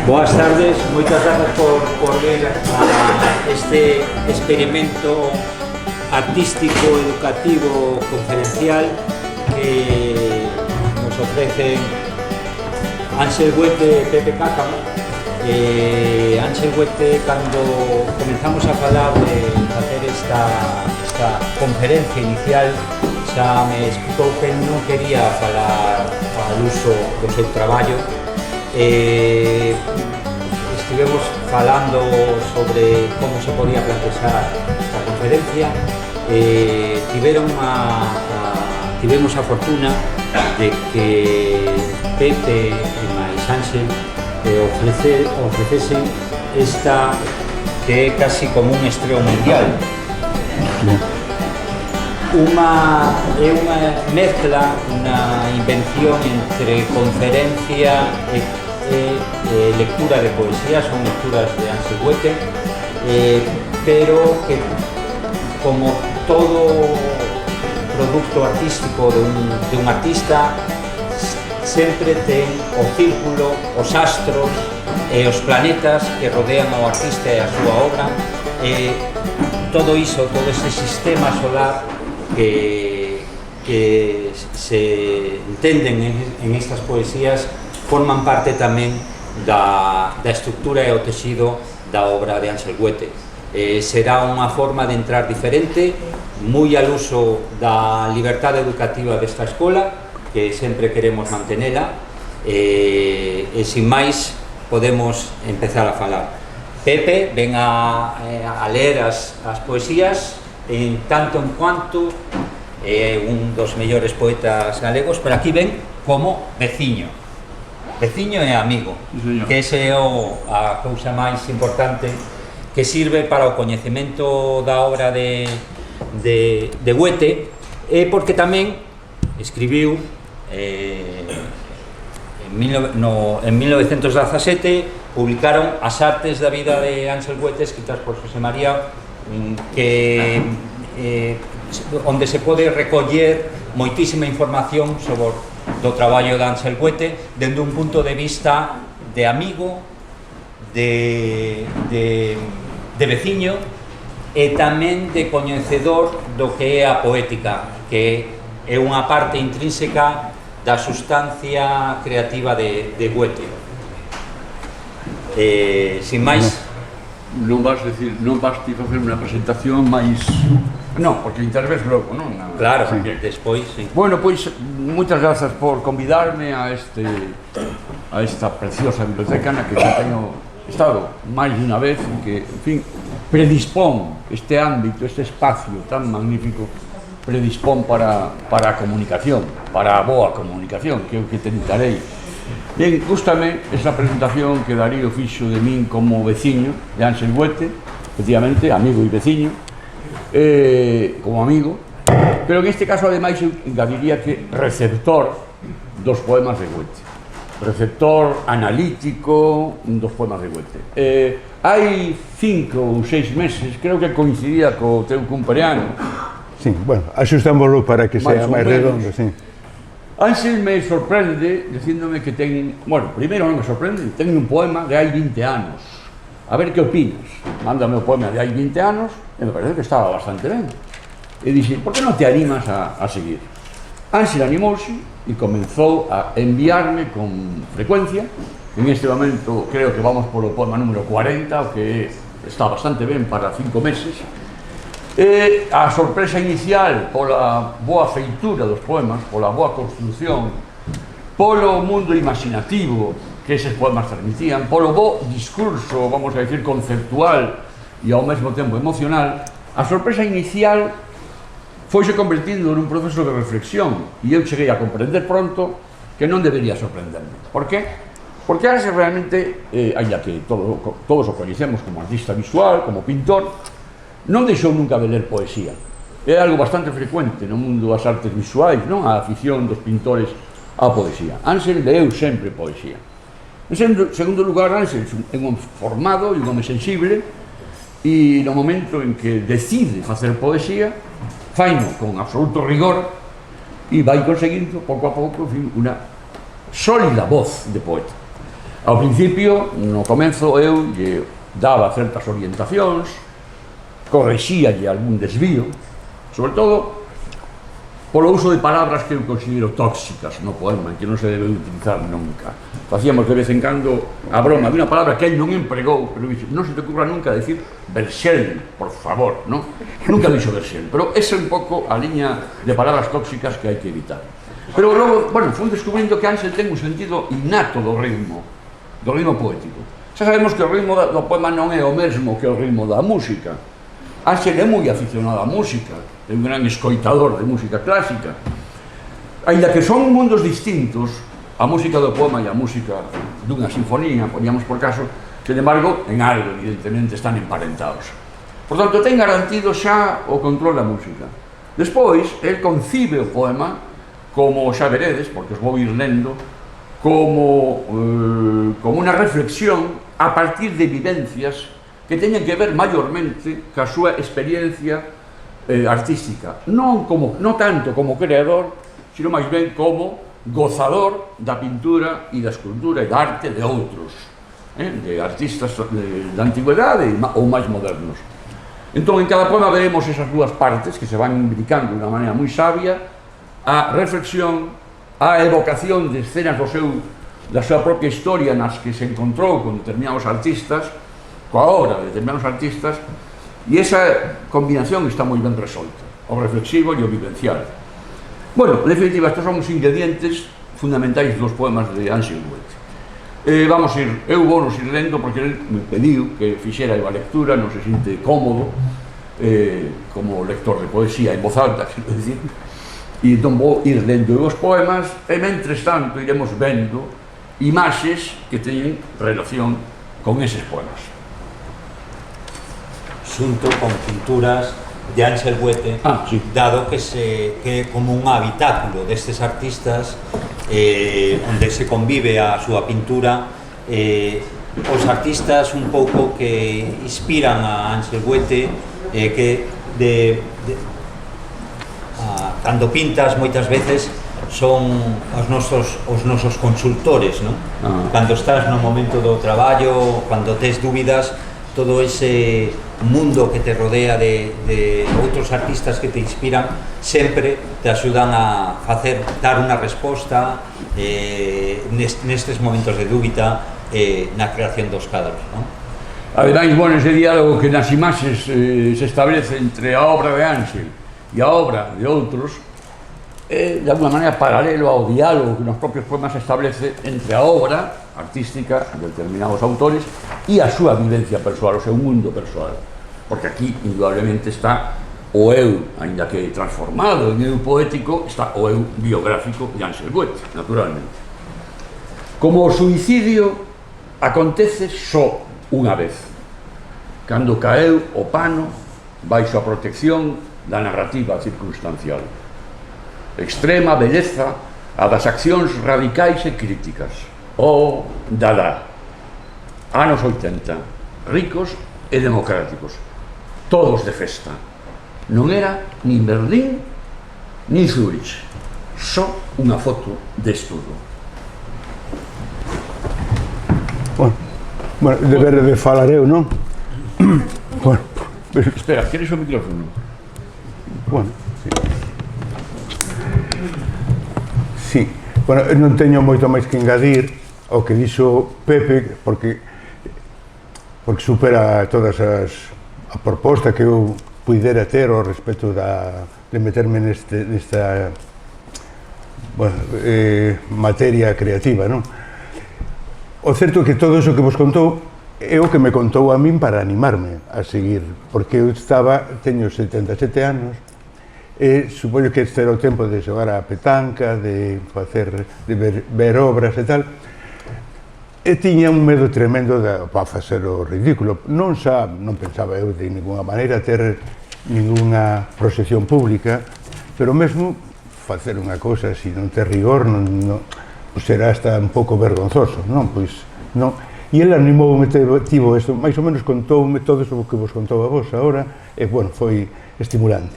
Boas tardes, moitas grazas por ver este experimento artístico, educativo, conferencial que nos ofrecen Ángel Huete e Pepe Cácamo. Ángel Huete, cando comenzamos a falar de facer esta conferencia inicial, xa me explicou que non quería falar al uso do seu traballo. Estivemos falando sobre como se podía plantear esta conferencia. Tivemos a fortuna de que Pepe e máis Ángel ofrecesen esta que é casi como un estreo mundial. É unha mezcla, unha invención entre conferencia e lectura de poesía. Son lecturas de Ángel Huete, pero que, como todo producto artístico de un artista, sempre ten o círculo, os astros e os planetas que rodean ao artista e a súa obra. Todo iso, todo ese sistema solar que se entenden en estas poesías forman parte tamén da estructura e o texido da obra de Ángel Huete. Será unha forma de entrar diferente, moi al uso da liberdade educativa desta escola, que sempre queremos mantenela, e sin máis podemos empezar a falar. Pepe ven a ler as poesías, en tanto en cuanto é un dos mellores poetas galegos, pero aquí ven como veciño e amigo, que ese é a cousa máis importante que sirve para o coñecemento da obra de Huete, porque tamén escribiu en 1917, publicaron As artes da vida de Ángel Huete, escritas por José María, onde se pode recoller moitísima información sobre do traballo de Ángel Huete dende un punto de vista de amigo, de veciño e tamén de coñecedor do que é a poética, que é unha parte intrínseca da sustancia creativa de Huete. Sin máis, non vas ti facer unha presentación máis... Non, porque interves logo, non? Claro, sí. Despois, sí. Bueno, pois, moitas grazas por convidarme a esta preciosa biblioteca na que xa teño estado máis de unha vez, en que, en fin, predispón este ámbito, este espacio tan magnífico, predispón para a comunicación, para a boa comunicación, que é o que tentarei. Ben, gústame esa presentación que Darío fixo de min como veciño de Ángel Huete, efectivamente, amigo e veciño, como amigo, pero en este caso, ademais, eu engadiría que receptor dos poemas de Huete, receptor analítico dos poemas de Huete. Hai 5 ou 6 meses, creo que coincidía co teu cumpleaños. Sí, bueno, axustámoslo para que sea máis redondo, sí. Ángel me sorprende dicíndome que ten... Bueno, primeiro non me sorprende, ten un poema de hai 20 anos. A ver que opinas. Mándame o poema de hai 20 anos e me parece que estaba bastante ben. E dixen, por que non te animas a seguir? Ángel animouse e comenzou a enviarme con frecuencia. En este momento creo que vamos polo poema número 40, o que está bastante ben para 5 meses. E a sorpresa inicial pola boa feitura dos poemas, pola boa construción, polo mundo imaginativo que eses poemas transmitían, polo bo discurso, vamos a decir, conceptual e ao mesmo tempo emocional, a sorpresa inicial foise convertindo nun proceso de reflexión e eu cheguei a comprender pronto que non debería sorprenderme. Por qué? Porque Ángel realmente, ainda que todos o coñecemos como artista visual, como pintor, non deixou nunca de ler poesía. É algo bastante frecuente no mundo das artes visuais, non? A afición dos pintores á poesía. Ángel leu sempre poesía. En segundo lugar, Ángel é un formado e un home sensible, e no momento en que decide facer poesía, faino con absoluto rigor e vai conseguindo, pouco a pouco, unha sólida voz de poeta. Ao principio, no comenzo, eu lle daba certas orientacións, correxíalle algún desvío, sobre todo polo uso de palabras que eu considero tóxicas no poema, que non se debe utilizar nunca. Facíamos de vez en cando a broma de unha palabra que él non empregou, pero dice, non se te ocurra nunca decir Verxel, por favor, non? Nunca dixo Verxel, pero esa é un pouco a liña de palabras tóxicas que hai que evitar. Pero logo, bueno, fui descubrindo que Ángel ten un sentido innato do ritmo poético. Xa sabemos que o ritmo do poema non é o mesmo que o ritmo da música. Ángel é moi aficionado á música, é un gran escoitador de música clásica. Ainda que son mundos distintos, a música do poema e a música dunha sinfonía, poñamos por caso, que, de embargo, en algo, evidentemente, están emparentados. Por tanto, ten garantido xa o control da música. Despois, el concibe o poema como, xa veredes, porque os vou ir lendo, como unha reflexión a partir de vivencias que teñen que ver maiormente ca súa experiencia artística. Non tanto como creador, sino máis ben como gozador da pintura e da escultura e da arte de outros, de artistas da antigüedade ou máis modernos. Entón, en cada poema veremos esas dúas partes que se van imbricando de unha maneira moi sabia, a reflexión, a evocación de escenas da súa propia historia nas que se encontrou con determinados artistas, coa obra de determinados artistas, e esa combinación está moi ben resolta, o reflexivo e o vivencial. Bueno, en definitiva, estes son os ingredientes fundamentais dos poemas de Ángel Goethe. Eu vou nos ir lendo porque ele me pediu que fixera a lectura, non se sinte cómodo como lector de poesía en voz alta, quero dicir, e entón vou ir lendo os poemas e, mentres tanto, iremos vendo imaxes que teñen relación con eses poemas. Xunto con pinturas de Ángel Goethe, sí. dado que é como un habitáculo destes artistas onde se convive a súa pintura, os artistas un pouco que inspiran a Ángel Goethe, que cando pintas moitas veces son os nosos consultores, non? Cando estás no momento do traballo, cando tes dúbidas, todo ese mundo que te rodea de outros artistas que te inspiran sempre te axudan a dar unha resposta nestes momentos de dúbida na creación dos cadros, non? Ademais, bueno, ese diálogo que nas imaxes se establece entre a obra de Ángel e a obra de outros é, de alguma maneira, paralelo ao diálogo que nos propios poemas se establece entre a obra artística de determinados autores e a súa vivencia persoal, o seu mundo persoal. Porque aquí, indudablemente, está o eu, aínda que transformado en eu poético, está o eu biográfico de Ángel Goethe, naturalmente. Como o suicidio acontece só unha vez, cando caeu o pano baixo a protección da narrativa circunstancial. Extrema beleza a das accións radicais e críticas. O Dada, anos 80, ricos e democráticos, todos de festa. Non era nin Berlín nin Zúrich, só unha foto de estudo. Bueno, deber de falar eu, non? Bueno, pero espera, queres o micrófono? Bueno, sí. Sí, bueno, non teño moito máis que engadir ao que dixo Pepe, porque supera todas a proposta que eu puidera ter ao respecto de meterme nesta materia creativa, non? O certo é que todo iso que vos contou é o que me contou a min para animarme a seguir, porque eu teño 77 anos, e supoño que este era o tempo de xogar a petanca, de ver obras e tal, e tiña un medo tremendo para facer o ridículo. Non pensaba eu de ninguna maneira ter ninguna proxección pública, pero mesmo facer unha cousa así non ter rigor será hasta un pouco vergonzoso, non? Pois non. E ele animoume, tivo isto, máis ou menos contoume todo iso que vos contou a vos agora, e, bueno, foi estimulante.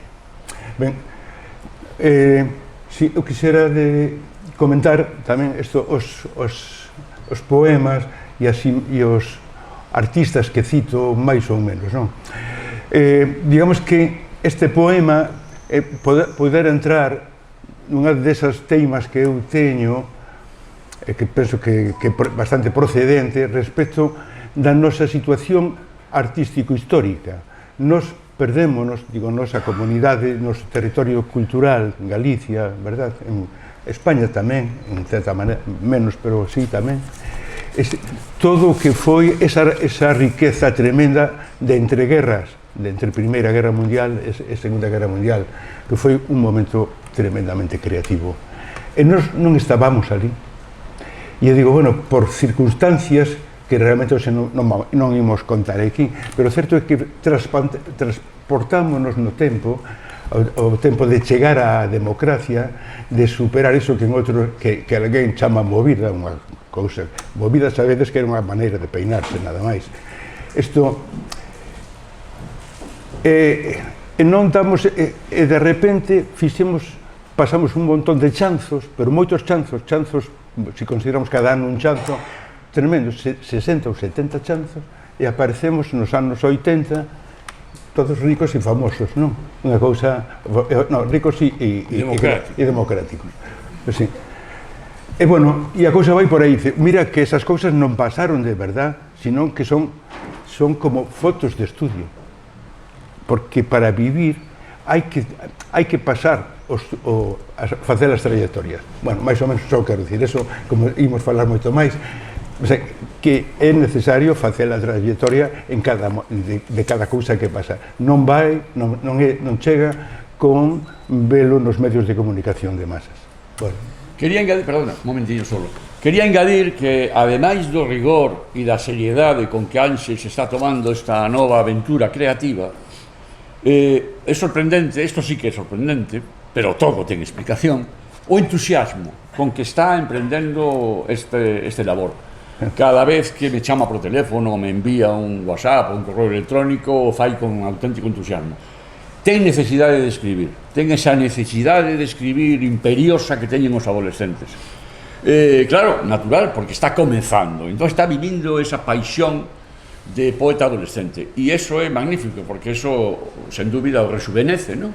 Ben, si eu quixera de comentar tamén isto, os os poemas e os artistas que cito máis ou menos, non? Digamos que este poema poder entrar nunha desas teimas que eu teño, que penso que bastante procedente respecto da nosa situación artístico-histórica. Nos perdémonos, digo, nosa comunidade, noso territorio cultural, en Galicia, verdad? En España tamén, en certa maneira, menos, pero sí tamén. Todo o que foi esa riqueza tremenda de entreguerras, de entre Primeira Guerra Mundial e Segunda Guerra Mundial, que foi un momento tremendamente creativo. E nós non estábamos ali. E eu digo, bueno, por circunstancias que realmente non imos contar aquí, pero o certo é que transportámonos no tempo, o tempo de chegar á democracia, de superar iso que en outro, que alguén chama movida, unha cousa. Movida, sabedes que era unha maneira de peinarse, nada máis. Isto... non damos... E de repente pasamos un montón de chanzos, pero moitos chanzos, se consideramos cada ano un chanzo, tremendo, 60 ou 70 chanzos, e aparecemos nos anos 80, todos ricos e famosos, non? Unha cousa... Non, ricos e democráticos. Sí. E, bueno, e a cousa vai por aí, dice, mira que esas cousas non pasaron de verdad, sino que son como fotos de estudio. Porque para vivir hai que pasar a facer as trayectorias. Bueno, máis ou menos só quero dicir, eso, como imos falar moito máis, o sea, que é necesario facer a trayectoria de cada cousa que pasa. Non chega con velo nos medios de comunicación de masas. Bueno. Quería engadir, perdona, un momentinho solo. Quería engadir que, ademais do rigor e da seriedade con que Ánxel se está tomando esta nova aventura creativa, é sorprendente, isto sí que é sorprendente, pero todo ten explicación, o entusiasmo con que está emprendendo este labor. Cada vez que me chama por teléfono, me envía un WhatsApp ou un correo electrónico, o fai con auténtico entusiasmo. Ten necesidade de escribir, ten esa necesidade de escribir imperiosa que teñen os adolescentes. Claro, natural, porque está comezando, entón está vivindo esa paixón de poeta adolescente, e eso é magnífico, porque eso, sen dúbida, o rejuvenece, non?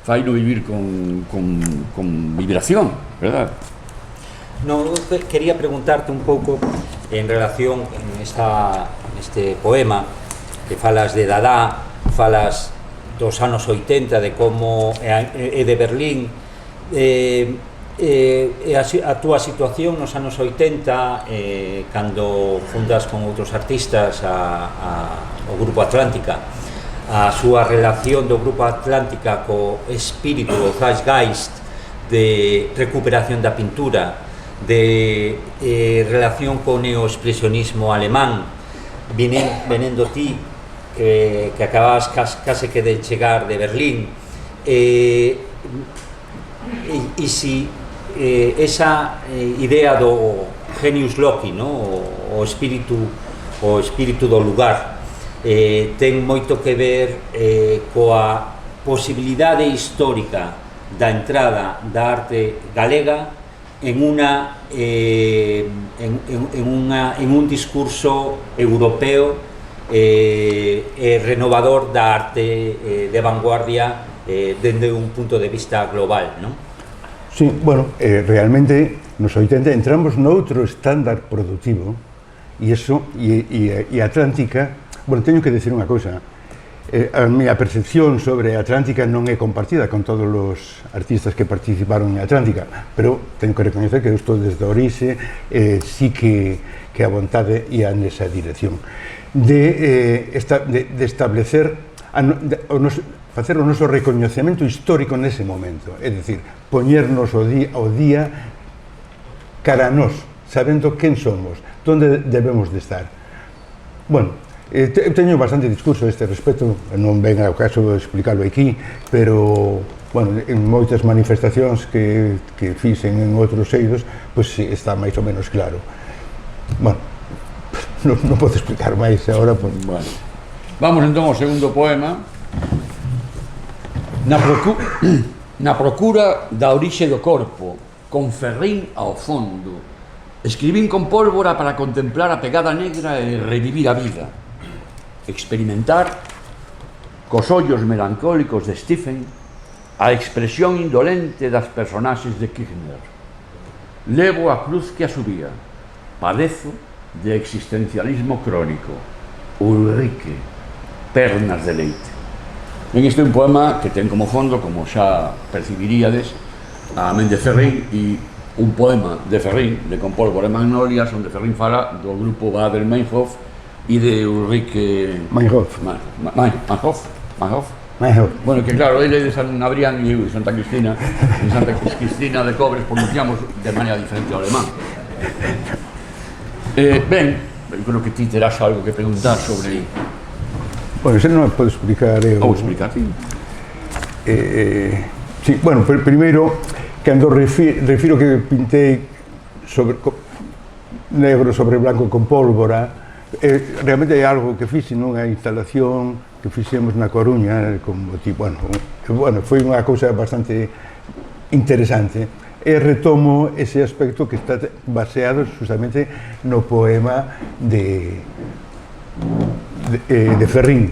Faino vivir con vibración, verdad? No, quería preguntarte un pouco en relación en este poema que falas de Dada, falas dos anos 80, de como é de Berlín, a túa situación nos anos 80, cando fundas con outros artistas o Grupo Atlántica, a súa relación do Grupo Atlántica co espírito do Zeitgeist de recuperación da pintura, de relación co neoexpresionismo alemán, venendo ti que acababas case que de chegar de Berlín, e si esa idea do genius loci, o espírito do lugar, ten moito que ver coa posibilidade histórica da entrada da arte galega en un discurso europeo renovador da arte de vanguardia dende un punto de vista global, non? Sí, bueno, realmente nos 80 entramos noutro estándar productivo e Atlántica, bueno, teño que decir unha cousa, a miña percepción sobre Atlántica non é compartida con todos os artistas que participaron en Atlántica, pero teño que recoñecer que eu estou desde a orixe, sí que a vontade ia nesa dirección de establecer, facer o noso recoñecemento histórico nese momento, é dicir, poñernos ao día cara a nós, sabendo quen somos, onde debemos de estar. Bueno, teño bastante discurso a este respecto, non ven ao caso de explicarlo aquí, pero, bueno, en moitas manifestacións que fixen en outros eidos, pois está máis ou menos claro. Bueno, non podo explicar máis agora. Bueno, vamos entón ao segundo poema. Na procura da orixe do corpo, con Ferrín ao fondo, Escribín con pólvora para contemplar a pegada negra e revivir a vida, experimentar cos ollos melancólicos de Stephen a expresión indolente das personaxes de Kirchner. Levo a cruz que a subía, padezo de existencialismo crónico. Ulrike, pernas de leite. En este un poema que ten como fondo, como xa percibiríades, a Méndez Ferrín e un poema de Ferrín, de Con pólvora e magnolias, onde Ferrín fala do grupo Baader-Meinhof e de Ulrike Meinhof. Meinhof. Meinhof. Bueno, que claro, ele é de San Adrián e eu de Santa Cristina. En Santa Cristina de Cobres pronunciamos de maneira diferente ao alemán. Ben, eu creo que ti terás algo que preguntar sobre... Bueno, se non me podo explicar eu... Vou explicar, ti. Sí, bueno, primeiro, cando refiro que pintei sobre negro sobre blanco con pólvora, realmente é algo que fixe nunha instalación que fixemos na Coruña, como tipo, bueno, foi unha cousa bastante interesante, e retomo ese aspecto que está baseado justamente no poema de Ferrín.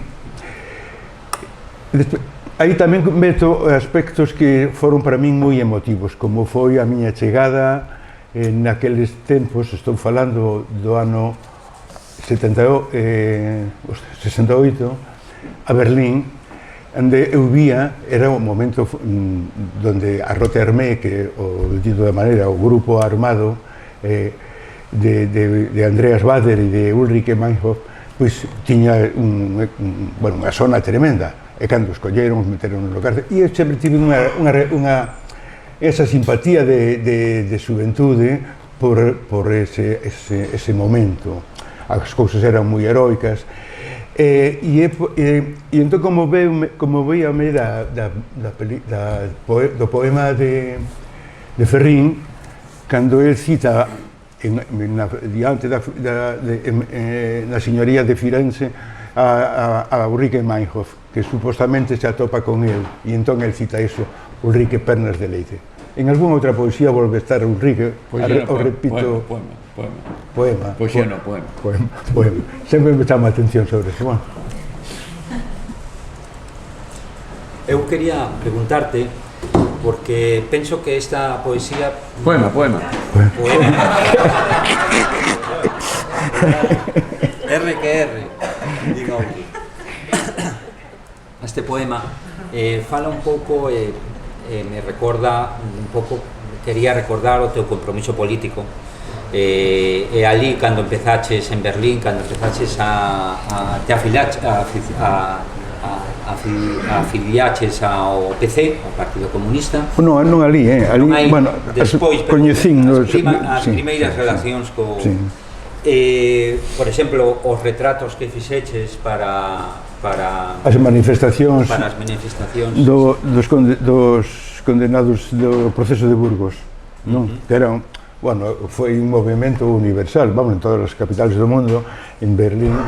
Aí tamén meto aspectos que foron para min moi emotivos, como foi a miña chegada naqueles tempos, estou falando do ano 68, a Berlín, onde eu vía, era un momento donde a Rote Armée, que dito de maneira, o grupo armado de Andreas Baader e de Ulrike Meinhof, pois tiña unha zona tremenda. E cando os colleron, os meteron no cárcel, e eu sempre tive esa simpatía de xuventude por ese momento. As cousas eran moi heroicas, e entón como veíame do poema de Ferrín, cando el cita diante na señoría de Firenze a Ulrike Meinhof, que supostamente se atopa con él, e entón el cita eso, Ulrike, pernas de leite. En algunha outra poesía volve a estar Ulrike, o repito... Poema. Poesía non, poema. Poema. Sempre me chama a atención sobre eso. Bueno. Eu quería preguntarte, porque penso que esta poesía... Poema. R que R, digo. Este poema fala un pouco, me recorda un pouco, quería recordar o teu compromiso político, e ali cando empezaches en Berlín, cando empezaches te afiliaches ao PC, ao Partido Comunista. Non ali, bueno, despois, coñecín as primeiras relacións co... por exemplo, os retratos que fixeches para as manifestacións dos condenados do proceso de Burgos, non? Que eran, bueno, foi un movimento universal, vamos, en todas as capitales do mundo. En Berlín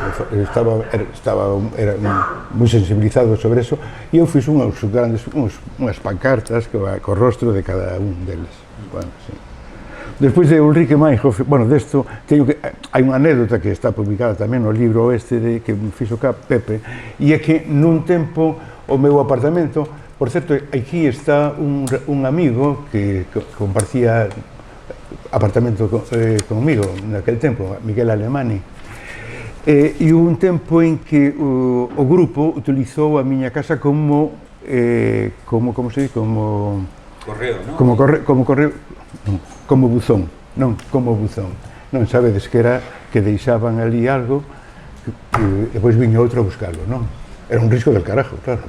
era moi sensibilizado sobre eso, e eu fiz unhas pancartas co rostro de cada un deles. Bueno, sí. Despois de Ulrike Meinhof, bueno, desto, hai unha anécdota que está publicada tamén no libro este que me fixo cá Pepe, e é que nun tempo o meu apartamento, por certo, aquí está un amigo que compartía apartamento comigo naquel tempo, Miguel Alemani, e un tempo en que o grupo utilizou a miña casa como se dice, como correo, non? Como correo, como buzón, non sabedes que era que deixaban ali algo e depois viña outro a buscarlo, non? Era un risco del carajo, claro.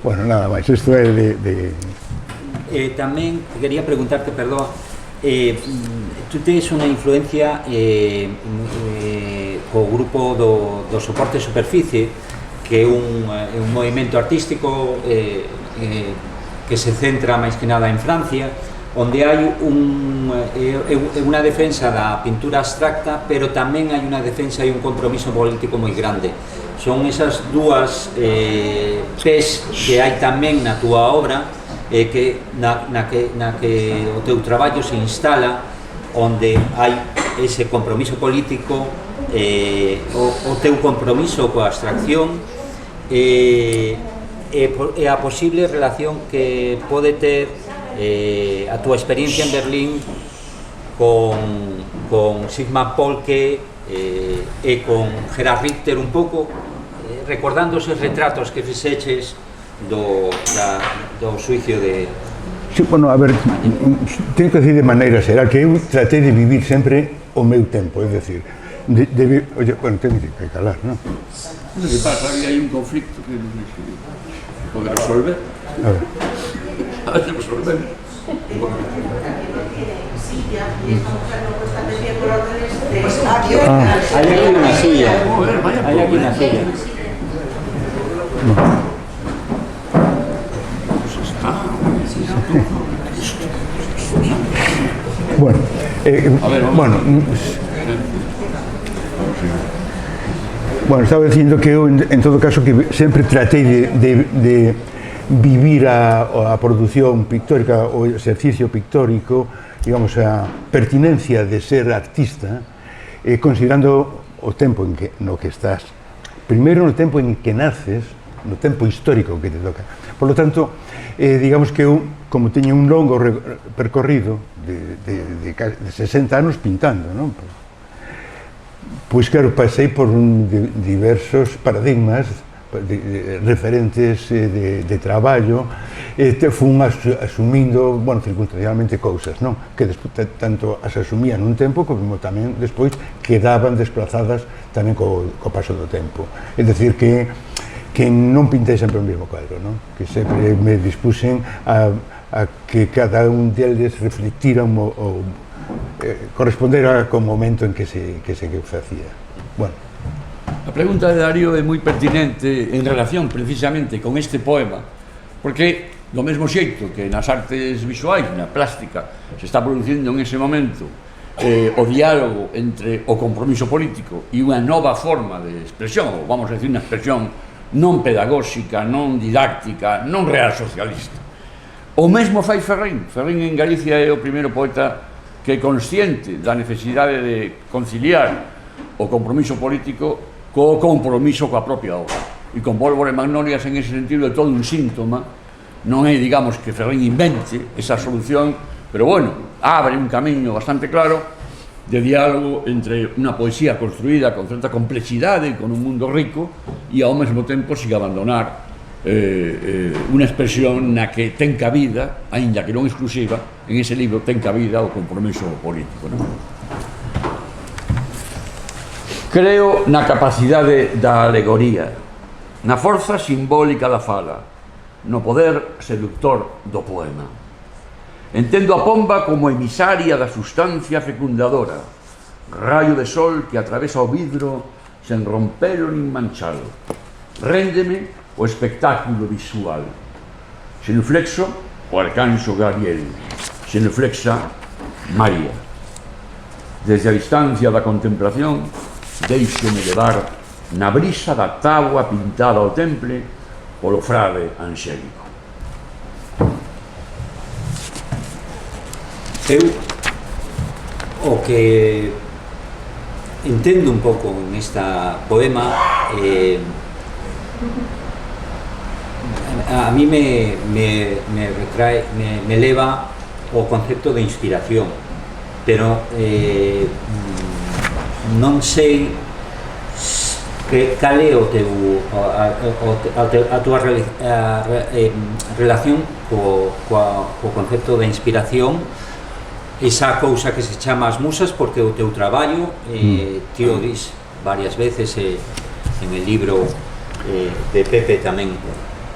Bueno, nada máis, isto é de... Tamén quería preguntarte, perdón, tú tes unha influencia co grupo do Soporte Superficie, que é un movimento artístico que se centra máis que nada en Francia, onde hai unha defensa da pintura abstracta, pero tamén hai unha defensa e un compromiso político moi grande. Son esas dúas pés que hai tamén na túa obra, que na que o teu traballo se instala, onde hai ese compromiso político, o teu compromiso coa abstracción, e a posible relación que pode ter a túa experiencia en Berlín con Sigmund Polke e con Gerhard Richter un pouco, recordando esos retratos que fixeches do suicio de... Sí, bueno, a ver, tenho que decir de maneira xeral que eu tratei de vivir sempre o meu tempo, é dicir, oye, bueno, tenho que calar, non? Non sei que pasa, hai un conflicto que non sei se pode resolver. A ver. A ver se resolver. Hay aquí una silla. Hay aquí una silla. Bueno, bueno, estaba dicindo que eu, en todo caso, que sempre tratei de vivir a produción pictórica, o exercicio pictórico, digamos, a pertinencia de ser artista, considerando o tempo no que estás. Primeiro, no tempo en que naces, no tempo histórico que te toca. Por lo tanto, digamos que eu, como teño un longo percorrido de 60 anos pintando, non? Pois claro, pasei por diversos paradigmas referentes de traballo, fun asumindo, bueno, circunstancialmente cousas, non? Que despois tanto as asumía nun tempo como tamén despois quedaban desplazadas tamén co paso do tempo. É dicir que non pintei sempre o mesmo cuadro, non? Que sempre me dispuxen a que cada un deles reflectira correspondera co momento en que se facía. Bueno. A pregunta de Darío é moi pertinente en relación precisamente con este poema, porque do mesmo xeito que nas artes visuais, na plástica, se está producindo en ese momento o diálogo entre o compromiso político e unha nova forma de expresión, ou vamos a decir unha expresión non pedagóxica, non didáctica, non real socialista. O mesmo fai Ferrín. Ferrín en Galicia é o primeiro poeta que é consciente da necesidade de conciliar o compromiso político co compromiso coa propia obra. E con Pólvora e Magnolias, en ese sentido, é todo un síntoma. Non é, digamos, que Ferrín invente esa solución, pero, bueno, abre un camiño bastante claro de diálogo entre unha poesía construída con certa complexidade, con un mundo rico, e ao mesmo tempo sin abandonar unha expresión na que ten cabida, aínda que non exclusiva, en ese libro ten cabida o compromiso político, non? Creo na capacidade da alegoría, na forza simbólica da fala, no poder seductor do poema. Entendo a pomba como emisaria da sustancia fecundadora, rayo de sol que atravesa o vidro sen rompelo nin manchalo. Réndeme o espectáculo visual. Xenuflexo, o arcanxo Gabriel. Xenuflexa, María. Desde a distancia da contemplación, deixo-me levar na brisa da táboa pintada ao temple polo frade Angélico. Eu o que entendo un pouco en esta poema, a mí me leva o concepto de inspiración, pero non sei cal é a túa relación co concepto de inspiración, esa cousa que se chama as musas, porque o teu traballo, ti o dis varias veces en el libro de Pepe tamén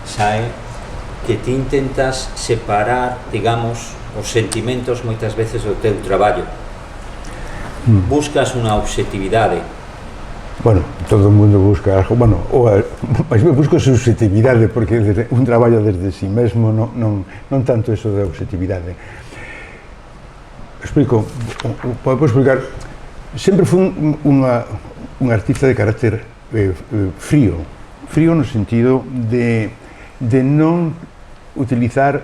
sae, que ti intentas separar, digamos, os sentimentos moitas veces do teu traballo. Buscas unha objetividade. Bueno, todo o mundo busca algo, bueno, mas eu busco subjetividade, porque un traballo desde si mesmo non tanto eso da objetividade. Explico, podo explicar, sempre fui un artista de carácter frío no sentido de non utilizar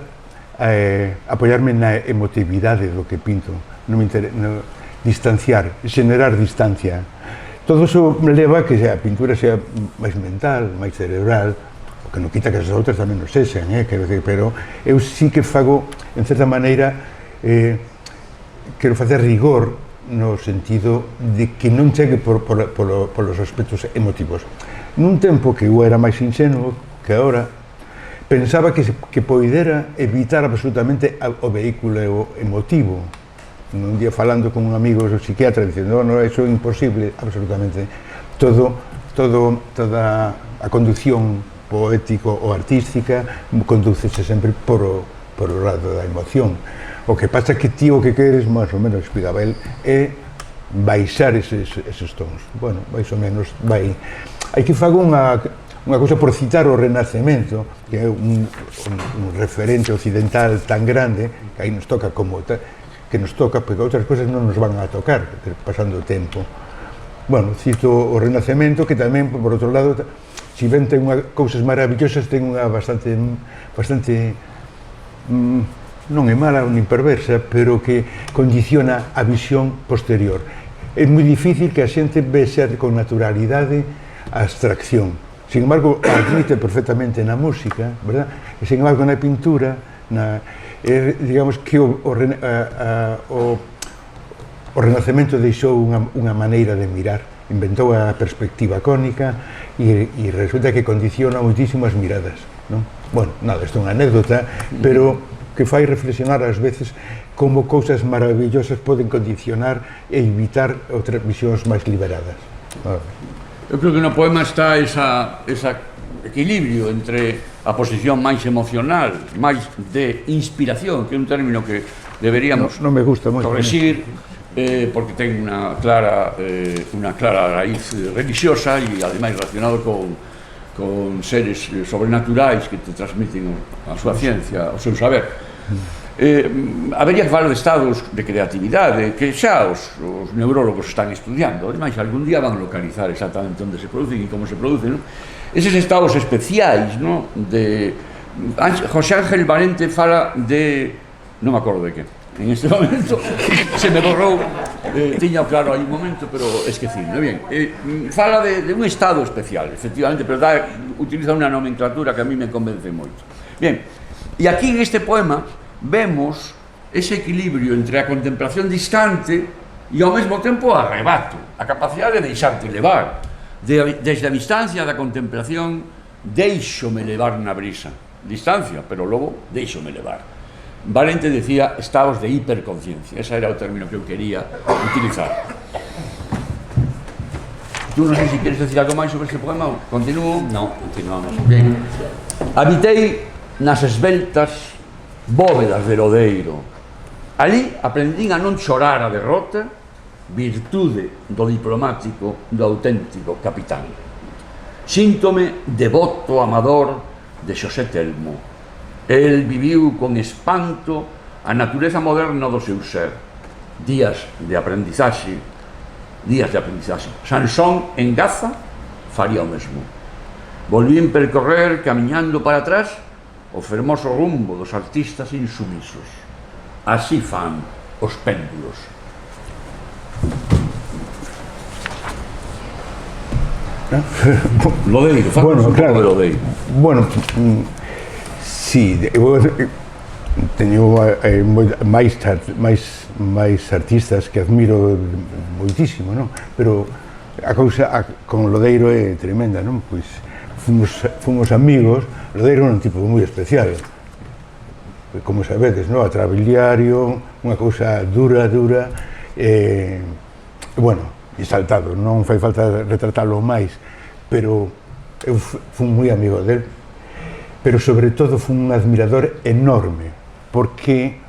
apoiarme na emotividade do que pinto, distanciar, xenerar distancia. Todo iso me leva a que a pintura sea máis mental, máis cerebral, o que non quita que as outras tamén non sexan, quero decir, pero eu sí que fago, en certa maneira, quero facer rigor no sentido de que non chegue polos aspectos emotivos. Nun tempo que eu era máis ingenuo que agora, pensaba que poidera evitar absolutamente o vehículo emotivo. Un día falando con un amigo psiquiatra dicindo, no, eso é imposible, absolutamente. Toda a conducción poético ou artística condúcese sempre por o lado da emoción. O que pasa que ti o que queres, máis ou menos explicaba el, é baixar eses tons. Bueno, máis ou menos vai. Hai que fago unha cousa por citar o Renacemento, que é un referente occidental tan grande, que aí nos toca que nos toca, porque outras cousas non nos van a tocar, pasando o tempo. Bueno, cito o Renacemento, que tamén, por outro lado, si ben ten cousas maravillosas, ten unha bastante non é mala nin perversa, pero que condiciona a visión posterior. É moi difícil que a xente vexa con naturalidade a abstracción. Sin embargo, admite perfectamente na música, verdad? E sin embargo, na pintura, digamos que o Renacemento deixou unha maneira de mirar, inventou a perspectiva cónica e resulta que condiciona moitísimo as miradas, non? Bueno, nada, isto é unha anécdota, pero que fai reflexionar ás veces como cousas maravillosas poden condicionar e evitar outras visións máis liberadas. Eu creo que no poema está ese equilibrio entre a posición máis emocional, máis de inspiración, que é un término que deberíamos non me gusta moito corregir, porque ten unha clara raíz religiosa e ademais relacionado con seres sobrenaturais que te transmiten a súa ciencia, o seu saber. Habería que falar de estados de creatividade que xa os neurólogos están estudiando, ademais algún día van a localizar exactamente onde se producen e como se producen, non? Eses estados especiais, non? José Ángel Valente fala de... non me acordo de que en este momento se me borrou, tiña claro aí un momento, pero esquecín, bien. Fala de un estado especial, efectivamente, pero utiliza unha nomenclatura que a mí me convence moito. Bien, e aquí en este poema vemos ese equilibrio entre a contemplación distante e ao mesmo tempo o arrebato, a capacidade de deixarte levar. Desde a distancia da contemplación, deixome levar na brisa. Distancia, pero logo deixome levar. Valente decía estados de hiperconciencia, ese era o término que eu quería utilizar. Tú non sei se queres decir algo máis sobre este poema, continúo? No, continuamos. Bien. Habitei nas esbeltas bóvedas de Lodeiro. Ali aprendín a non chorar a derrota, virtude do diplomático, do auténtico capitán. Síntome devoto amador de Xosé Telmo. El viviu con espanto a natureza moderna do seu ser. Días de aprendizaxe. Sansón en Gaza faría o mesmo. Volvín percorrer, camiñando para atrás, o fermoso rumbo dos artistas insumisos. Así fan os péndulos. Lodeiro, bueno, claro, de Lodeiro. Bueno, sí, eu teño máis artistas que admiro moitísimo, non? Pero a cousa con Lodeiro é tremenda, non? Pois fomos amigos. Lodeiro era un tipo moi especial, como sabedes, non? Atrabiliario, unha cousa dura, bueno, exaltado, non fai falta retratalo máis, pero eu fui moi amigo del, pero sobre todo fui un admirador enorme, porque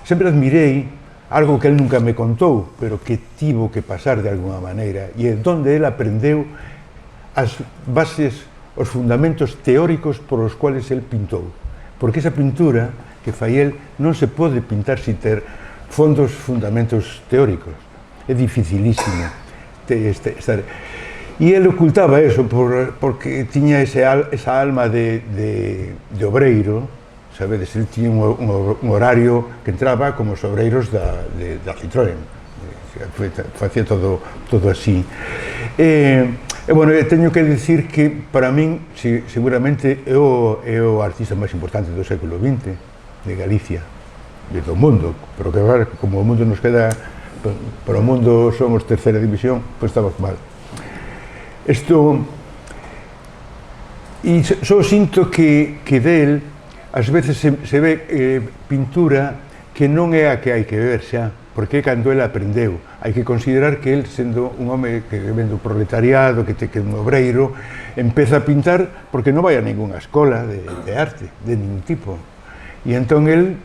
sempre admirei algo que el nunca me contou, pero que tivo que pasar de alguna maneira, e é onde el aprendeu as bases, os fundamentos teóricos por os cuales el pintou, porque esa pintura que fai el non se pode pintar sin ter fundamentos teóricos, é dificilísimo estar. E ele ocultaba eso porque tiña esa alma de obreiro, sabedes, el tiña un horario que entraba como os obreiros da Citroën, facía todo así. Bueno, teño que dicir que para min seguramente é o artista máis importante do século XX de Galicia, de do mundo, pero que agora, como o mundo nos queda, para o mundo somos terceira división, pois estamos mal. Isto, e só sinto que del ás veces se ve pintura que non é a que hai que ver xa, porque cando ele aprendeu. Hai que considerar que ele, sendo un home que ven do proletariado, que é un obreiro, empeza a pintar porque non vai a ninguna escola de arte, de ningún tipo. E entón ele,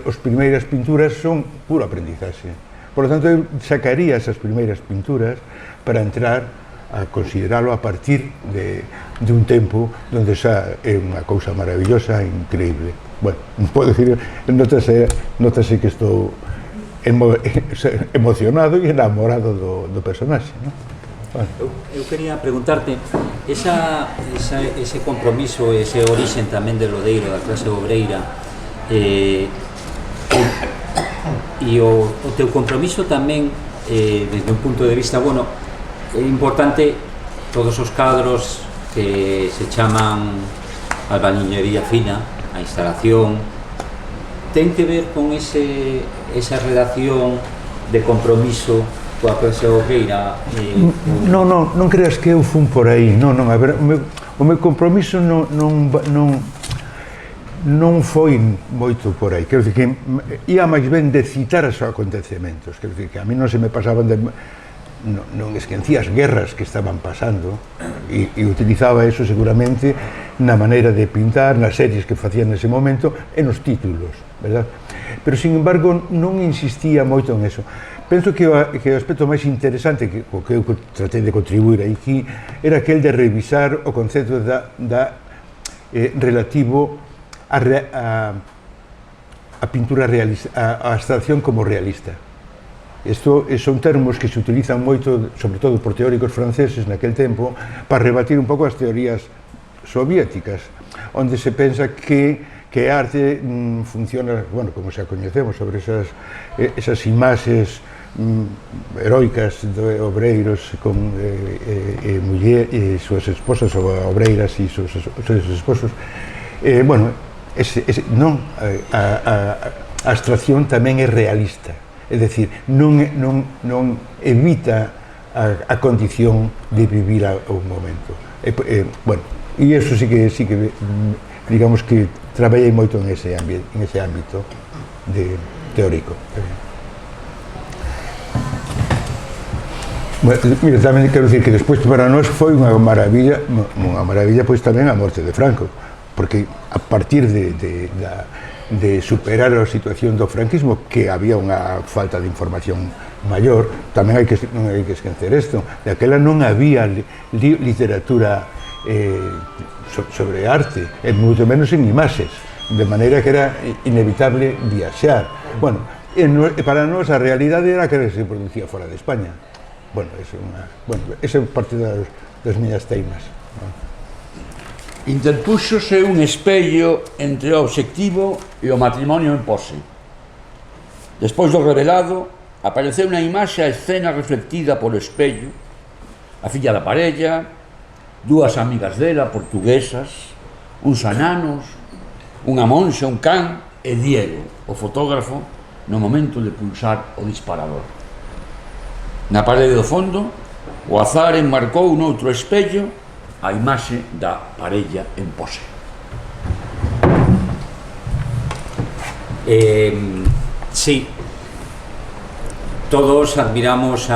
as primeiras pinturas son puro aprendizaxe. Por lo tanto, ele sacaría esas primeiras pinturas para entrar a consideralo a partir de un tempo onde xa é unha cousa maravillosa e increíble. Bueno, podo dicir, notase que estou emocionado e enamorado do personaxe, non? Bueno. Eu quería preguntarte, ese compromiso, ese orixen tamén de Lodeiro, da clase obreira, e o teu compromiso tamén, desde un punto de vista, bueno, é importante todos os cadros que se chaman albaniñería fina, a instalación, ten que ver con esa relación de compromiso coa clase obreira? Non creas que eu fun por aí, non, a ver, o meu compromiso non foi moito por aí, quero dicir que ia máis ben de citar os acontecementos, quero dicir que a mí non se me pasaban non esquecía as guerras que estaban pasando e utilizaba eso seguramente na maneira de pintar, nas series que facían nese momento e nos títulos, verdad? Pero, sin embargo, non insistía moito en eso. Penso que o aspecto máis interesante que eu tratei de contribuir aquí era aquel de revisar o concepto relativo a pintura realista, a abstracción como realista. Isto son termos que se utilizan moito, sobre todo por teóricos franceses naquel tempo, para rebatir un pouco as teorías soviéticas, onde se pensa que a arte funciona, bueno, como xa coñecemos, sobre esas imaxes heroicas de obreiros con muller e súas esposas, ou obreiras e súas esposos. Bueno, non, a abstracción tamén é realista. É dicir, non evita a condición de vivir un momento. Bueno, e iso sí que digamos que traballei moito en ese ámbito teórico. Bueno, mira, tamén quero dicir que despois para nós foi unha maravilla, pois tamén a morte de Franco, porque a partir de superar a situación do franquismo, que había unha falta de información maior, tamén hai que esquecer isto, daquela non había literatura sobre arte, e moito menos en imaxes, de maneira que era inevitable viaxar. Bueno, para nós a realidade era que se producía fora de España. Bueno, esa é parte das miñas teimas. Interpúxose un espello entre o obxectivo e o matrimonio en pose. Despois do revelado, apareceu na imaxe a escena reflectida polo espello, a filla da parella, dúas amigas dela, portuguesas, uns ananos, unha monxa, un can e Diego, o fotógrafo, no momento de pulsar o disparador. Na parede do fondo, o azar enmarcou noutro espello a imaxe da parella en pose. Sí, todos admiramos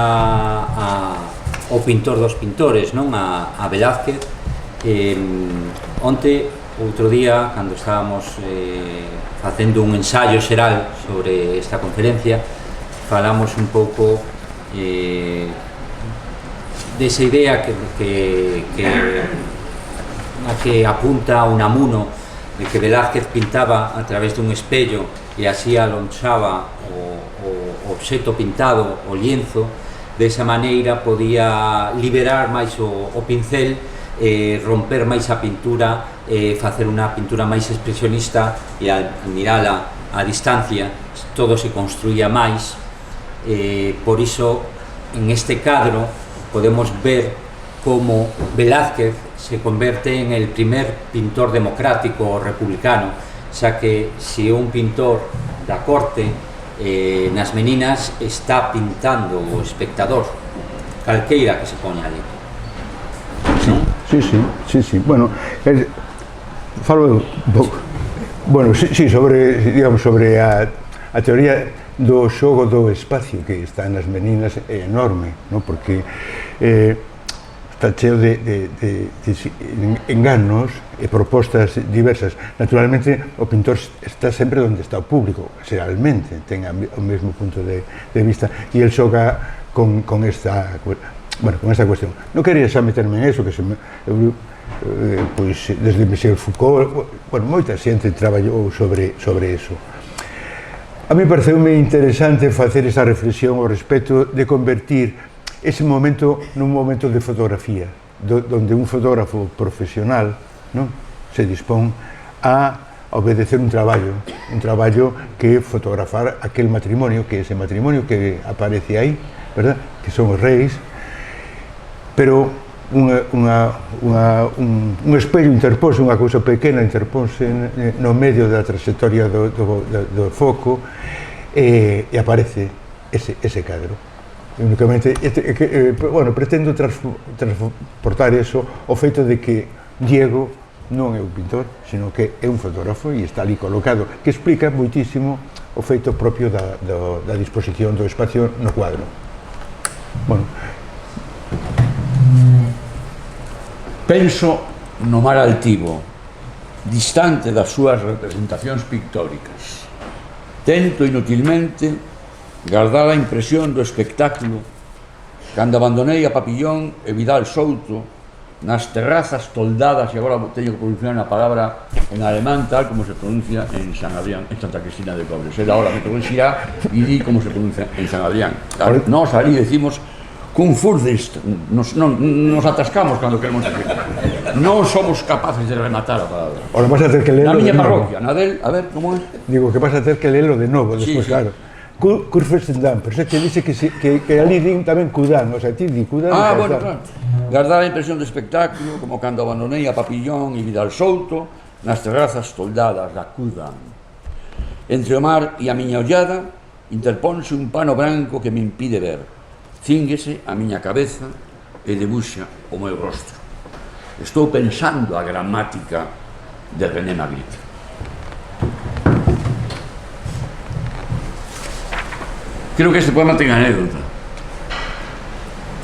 o pintor dos pintores, non? A Velázquez. Outro día, cando estábamos facendo un ensayo xeral sobre esta conferencia, falamos un pouco desa idea que apunta Unamuno, de que Velázquez pintaba a través dun espello e así alonxaba o obxecto pintado, o lienzo, desa maneira podía liberar máis o pincel romper máis a pintura, facer unha pintura máis expresionista e al mirala a distancia todo se construía máis. Por iso en este cadro podemos ver como Velázquez se converte en el primer pintor democrático republicano, xa que se un pintor da corte nas meninas está pintando o espectador calqueira que se pone ali. Sí. Bueno, falo un pouco. Bueno, sí, sobre a teoría do xogo do espacio que está nas meninas é enorme, non? Porque está cheo de enganos e propostas diversas. Naturalmente, o pintor está sempre onde está o público, xeralmente, ten o mesmo punto de vista, e el xoga con esta cuestión. Non quería xa meterme en eso, que pois, desde Michel Foucault, moita xente traballou sobre eso. A mí pareceume interesante facer esa reflexión ao respecto de convertir ese momento nun momento de fotografía, donde un fotógrafo profesional, non, se dispón a obedecer un traballo que é fotografar aquel matrimonio, que ese matrimonio que aparece aí, verdad? Que son os reis, pero un espello interpose, unha cousa pequena interpose no medio da trayectoria do foco e aparece ese cadro. Únicamente, pretendo transportar eso ao feito de que Diego non é un pintor, sino que é un fotógrafo e está ali colocado, que explica moitísimo o feito propio da disposición do espacio no cuadro. Bueno, penso no mar altivo, distante das súas representacións pictóricas. Tento inutilmente guardar a impresión do espectáculo cando abandonei a Papillón e Vidal Souto nas terrazas toldadas, e agora teño que pronunciar a palabra en alemán tal como se pronuncia en San Adrián, en Santa Cristina de Cobres. Él ahora me pronunciará e di como se pronuncia en San Adrián. Claro, nós ali decimos Kung Furdist, nos atascamos cando queremos decir. Non somos capaces de rematar a palabra. Ahora vas a ter que lelo na miña parroquia, na del, a ver, como é? Digo que vas a ter que lelo de novo, despois, sí. Claro. Kurfürstendamm, pero se te dice que ali din tamén Kudan, o sea, ti di Kudan. Bueno, claro. Guardar a impresión do espectáculo, como cando abandonei a Papillón e Vidal Souto nas terrazas toldadas da Kudan. Entre o mar e a miña ollada interponse un pano branco que me impide ver. Cínguese a miña cabeza e debuxa o meu rostro. Estou pensando a gramática de René Magritte. Creo que este poema ten anécdota.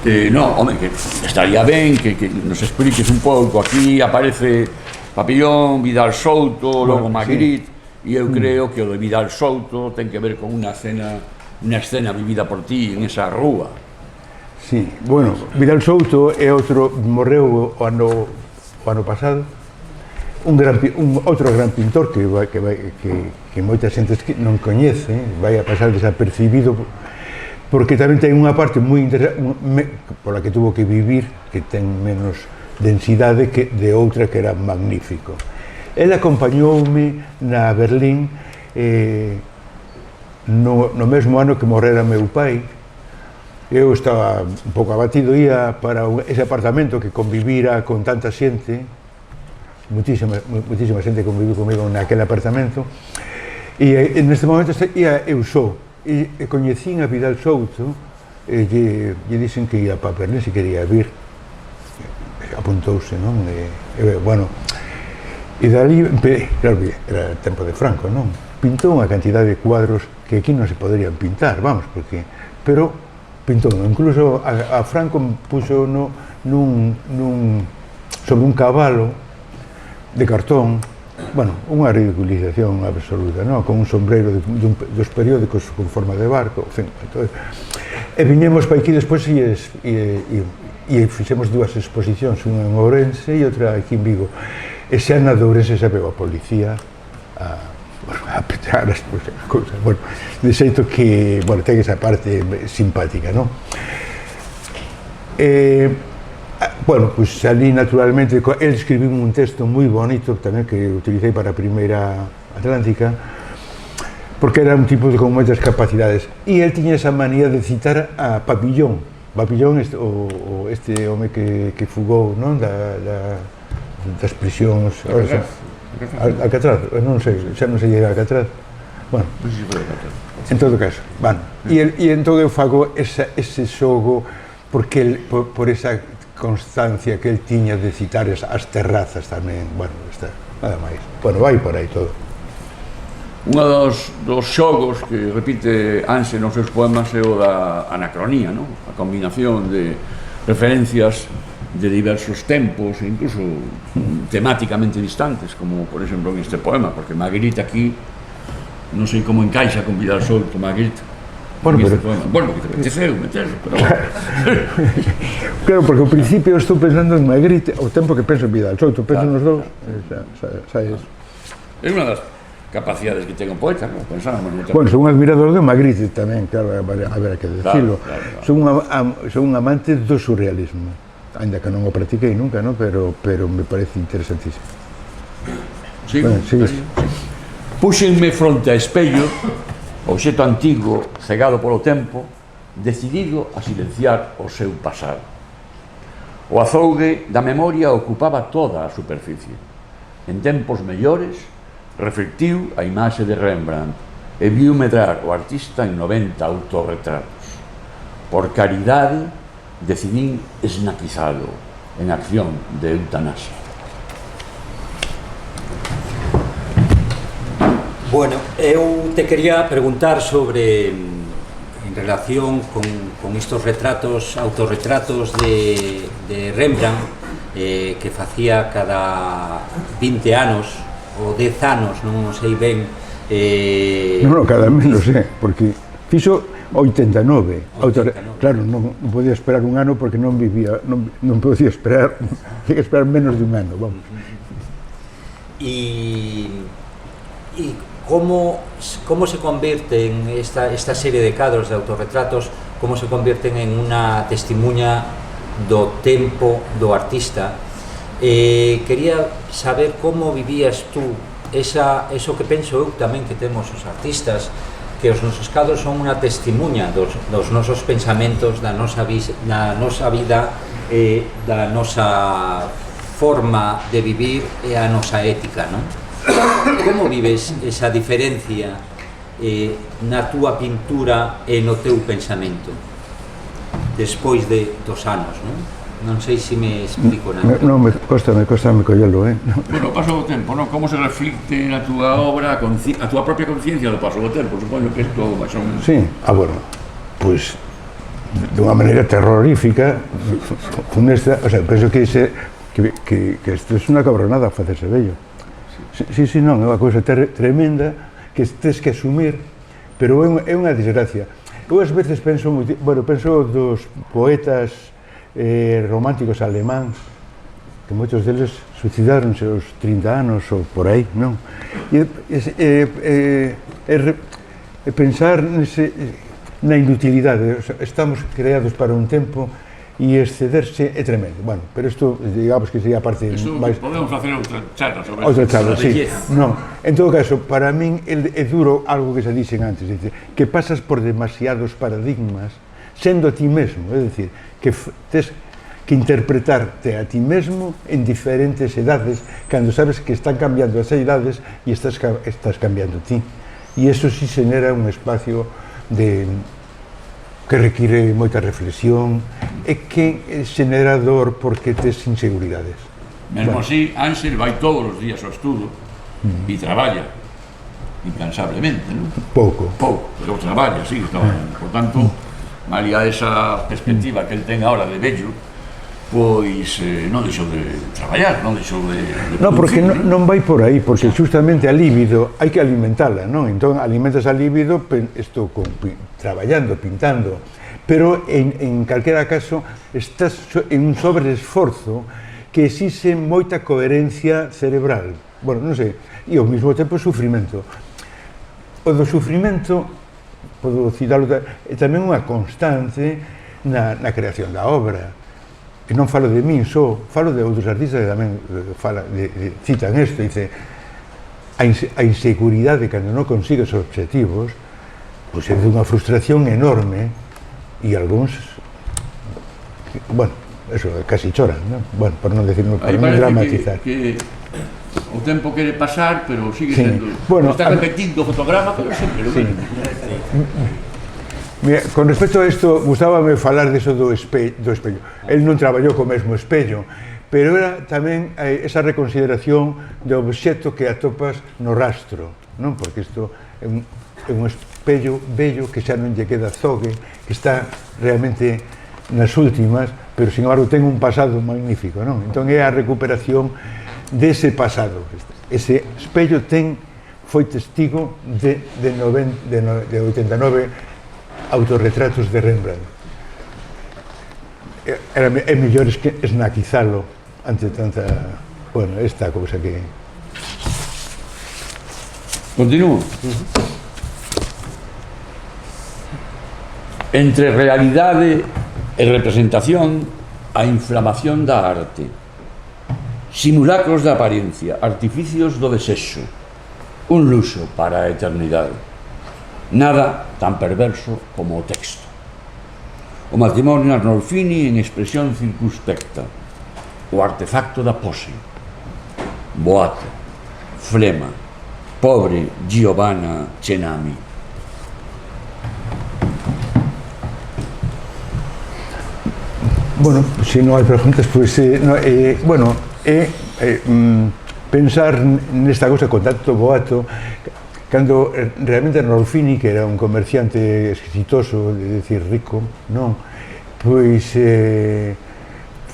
Home, que estaría ben que nos expliques un pouco. Aquí aparece Papillón, Vidal Souto, logo Magritte, e eu creo que o de Vidal Souto ten que ver con unha escena vivida por ti en esa rúa. Sí, bueno, Vidal Souto é outro, morreu o ano pasado, outro gran pintor que moita xente non coñece, vai a pasar desapercibido, porque tamén ten unha parte moi interesante pola que tuvo que vivir, que ten menos densidade que de outra que era magnífico. El acompañoume na Berlín no mesmo ano que morrera meu pai. Eu estaba un pouco abatido, ia para ese apartamento que convivira con tanta xente, muitísima xente conviviu comigo naquele apartamento, e neste momento ia eu só, e coñecín a Vidal Souto, e lle dixen que ia para Berlín se quería vir, apuntouse, non? Bueno, e dali, claro, era tempo de Franco, non? Pintou unha cantidade de cuadros que aquí non se poderían pintar, vamos, porque, pero pintou, incluso a Franco puxo sobre un cabalo de cartón, bueno, unha ridiculización absoluta, non? Con un sombreiro dos periódicos con forma de barco, en fin, entonces, e viñemos para aquí despois e fixemos dúas exposicións, unha en Ourense e outra aquí en Vigo, e xa na de Ourense xa veo a policía a petar as cousas, bueno, de xeito que, bueno, ten esa parte simpática, non? Bueno, pues salí naturalmente, él escribiu un texto moi bonito tamén que utilicei para a primeira Atlántica, porque era un tipo con moitas capacidades, e él tiña esa manía de citar a Papillon, este home que fugou, non, das prisións, Alcatraz, non sei, xa non se llega a Alcatraz, bueno, en todo caso, bueno, e entón eu fago ese xogo porque por esa constancia que el tiña de citar as terrazas tamén, bueno, está, nada máis. Bueno, vai por aí todo. Un dos xogos que repite Ansel nos seus poemas é o da anacronía, non? A combinación de referencias de diversos tempos, incluso temáticamente distantes, como por exemplo en este poema, porque Magritte aquí non sei como encaixa con Vidal Souto, Magritte. Bueno, pero... Bueno, que te apeteceu meterlo, pero bueno. Claro, porque ao principio estou pensando en Magritte, ao tempo que penso en Vidal Souto, penso nos dous, sabes? É unha das capacidades que ten o poeta, ¿no? Pensábamos moito. Bueno, son un admirador de Magritte tamén, claro, haberá que decirlo. Claro. Son un amante do surrealismo, ainda que non o practiquei nunca, ¿no? Pero me parece interesantísimo. Sigo, bueno, sí. Púxenme fronte a espello, obxeto antigo, cegado polo tempo, decidido a silenciar o seu pasado. O azougue da memoria ocupaba toda a superficie. En tempos mellores, reflectiu a imaxe de Rembrandt e viu medrar o artista en 90 autorretratos. Por caridade, decidín esnaquizalo en acción de eutanasia. Bueno, eu te quería preguntar sobre, en relación con estos retratos, autorretratos de Rembrandt, que facía cada 20 anos, ou 10 anos, non sei ben. Non, cada menos, porque fixo 89. Claro, non podía esperar un ano porque non vivía, non podía esperar, tinha que esperar menos de un ano, vamos. E ¿cómo se convierten esta serie de cadros de autorretratos, cómo se convierten en una testimuña do tempo do artista? Quería saber como vivías tú eso que penso eu tamén que temos os artistas, que os nosos cadros son unha testimuña dos nosos pensamentos, da nosa vida, da nosa forma de vivir e a nosa ética, non? Como vives esa diferencia na túa pintura e no teu pensamento despois dos anos, non? Non sei se me explico nada. Non, cóstame collelo, Bueno, o paso do tempo, non? Como se reflicte na túa obra a túa propia conciencia do paso do tempo? Supoño que isto máis ou menos... Sí, bueno, pois de unha maneira terrorífica, funesta, o sea, penso que isto é unha cabronada facerse bello. Sí, non, é unha cousa tremenda que tes que asumir, pero é unha desgracia. Eu ás veces penso dos poetas románticos alemáns, que moitos deles suicidáronse aos 30 anos ou por aí, non? E pensar na inutilidade, estamos creados para un tempo e excederse é tremendo. Bueno, pero isto, digamos que sería a parte máis... Podemos facer outra charla sobre outra charla, sí. Non, en todo caso, para min é duro algo que se dixen antes, que pasas por demasiados paradigmas sendo a ti mesmo, é dicir, que tes que interpretarte a ti mesmo en diferentes edades, cando sabes que están cambiando as edades e estás cambiando ti. E iso sí xenera un espacio que require moita reflexión e que é generador porque tes inseguridades. Mesmo así, Ansel vai todos os días ao estudo e traballa incansablemente, non? Pouco, pero traballa, sí, por tanto, malia esa perspectiva que el ten agora de vello, pois non deixou de traballar, non deixou de non, porque non vai por aí, porque justamente a libido hai que alimentala, non? Entón alimentas a libido traballando, pintando, pero en calquera caso estás en un sobreesforzo que exixe moita coherencia cerebral, bueno, non sei, e ao mesmo tempo sufrimento. O do sufrimento, podo citarlo, é tamén unha constante na creación da obra. e non falo de min só, falo de outros artistas que tamén citan isto, dice, a inseguridade cando non consigues os objetivos, pois é dunha frustración enorme, e algúns, bueno, eso, casi choran, non? Bueno, por non decirlo, por non dramatizar. Que o tempo quere pasar, pero sigue sendo... Bueno, está repetindo o fotograma, pero sempre lo mesmo. Mira, con respecto a isto, gustábame falar deso do espello. El non traballou co mesmo espello, pero era tamén esa reconsideración do obxecto que atopas no rastro, non? Porque isto é un espello bello que xa non lle queda zogue, que está realmente nas últimas, pero sin embargo ten un pasado magnífico, non? Entón é a recuperación dese pasado. Ese espello foi testigo de 89 autorretratos de Rembrandt. É mellor esnaquizalo ante tanta, bueno, esta cousa que... Continúo. Entre realidade e representación, a inflamación da arte. Simulacros da apariencia, artificios do desexo, un luxo para a eternidade. Nada tan perverso como o texto. O matrimonio Arnolfini en expresión circunspecta, o artefacto da pose, boato, flema, pobre Giovanna Cenami. Bueno, se non hai preguntas, pois, pensar nesta cousa con tanto boato, cando realmente Arnolfini, que era un comerciante exitoso, de decir rico, non? Pois,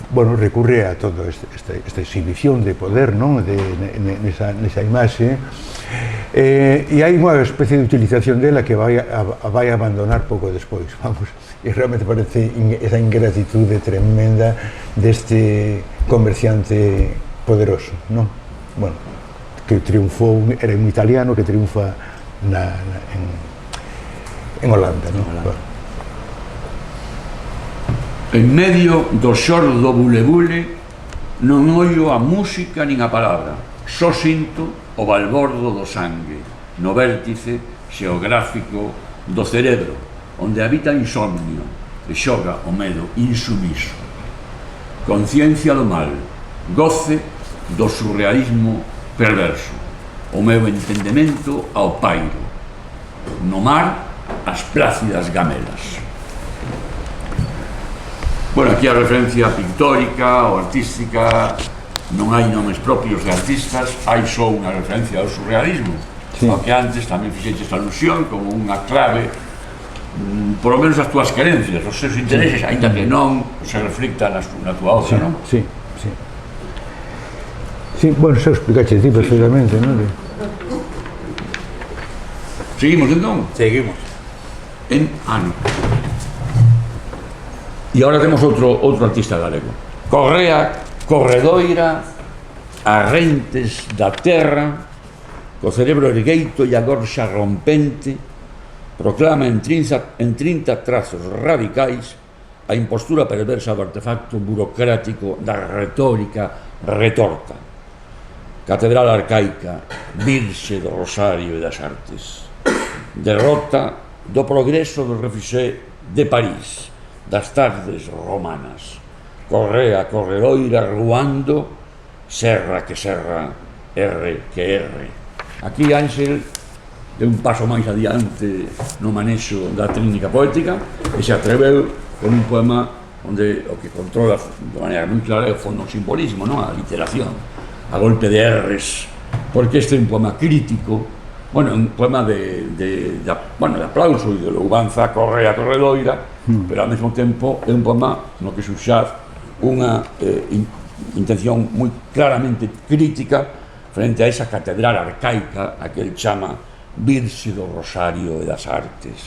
bueno, recurre a toda esta exhibición de poder, non? Nesa imaxe, e hai unha especie de utilización dela que vai abandonar pouco despois, vamos, e realmente parece esa ingratitude tremenda deste comerciante poderoso, non? Bueno, que triunfou, era un italiano que triunfa en Holanda, non? En medio do xordo bule-bule non ollo a música nin a palabra, só sinto o balbordo do sangue no vértice xeográfico do cerebro, onde habita o insomnio e xoga o medo insumiso. Conciencia do mal, goce do surrealismo perverso, o meu entendemento ao pairo, no mar as plácidas gamelas. Bueno, aquí a referencia pictórica ou artística, non hai nomes propios de artistas, hai só unha referencia ao surrealismo, sí. Ao que antes tamén fixeches alusión como unha clave, por lo menos as túas querencias, os seus intereses, aínda que non se reflicta na túa obra, non? Sí, sí. Sí, bueno, xa explicaste ti perfectamente, non? Seguimos, entón? Seguimos. No. E agora temos outro artista galego. Correa, corredoira, arrentes da terra, co cerebro ergueito e a gorxa rompente, proclama en 30 trazos radicais a impostura perversa do artefacto burocrático da retórica retorta. Catedral arcaica, Virxe do Rosario e das Artes. Derrota do progreso do refusé de París, das tardes romanas. Correa, corredoira, ruando, serra que serra, erre que erre. Aquí Ángel de un paso máis adiante no manexo da técnica poética e se atreveu con un poema onde o que controla de maneira moi clara é o fondo simbolismo, non? A literación, a golpe de R's, porque este é un poema crítico, bueno, un poema de aplauso e de louvanza Correa, corredoira, pero ao mesmo tempo é un poema no que subxaz unha intención moi claramente crítica frente a esa catedral arcaica a que el chama Virxe do Rosario e das Artes.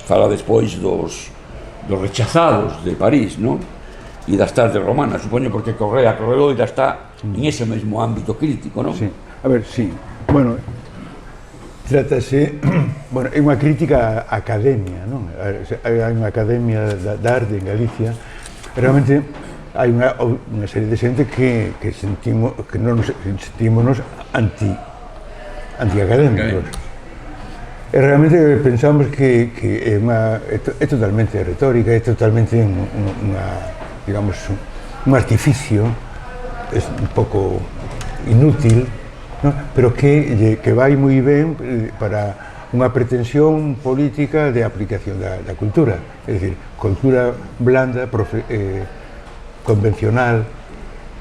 Fala despois dos rechazados de París, non? E das tardes romanas, supoño, porque Correa, corredoira está en ese mesmo ámbito crítico, non? Sí, a ver, sí. Bueno, trátase, bueno, é unha crítica á academia, non? Hai unha academia da arte en Galicia, realmente hai unha serie de xente que non nos sentímonos antiacadémicos. E realmente pensamos que é totalmente retórica, é totalmente digamos, un artificio, é un pouco inútil, ¿no? Pero que vai moi ben para unha pretensión política de aplicación da cultura, é dicir, cultura blanda, convencional,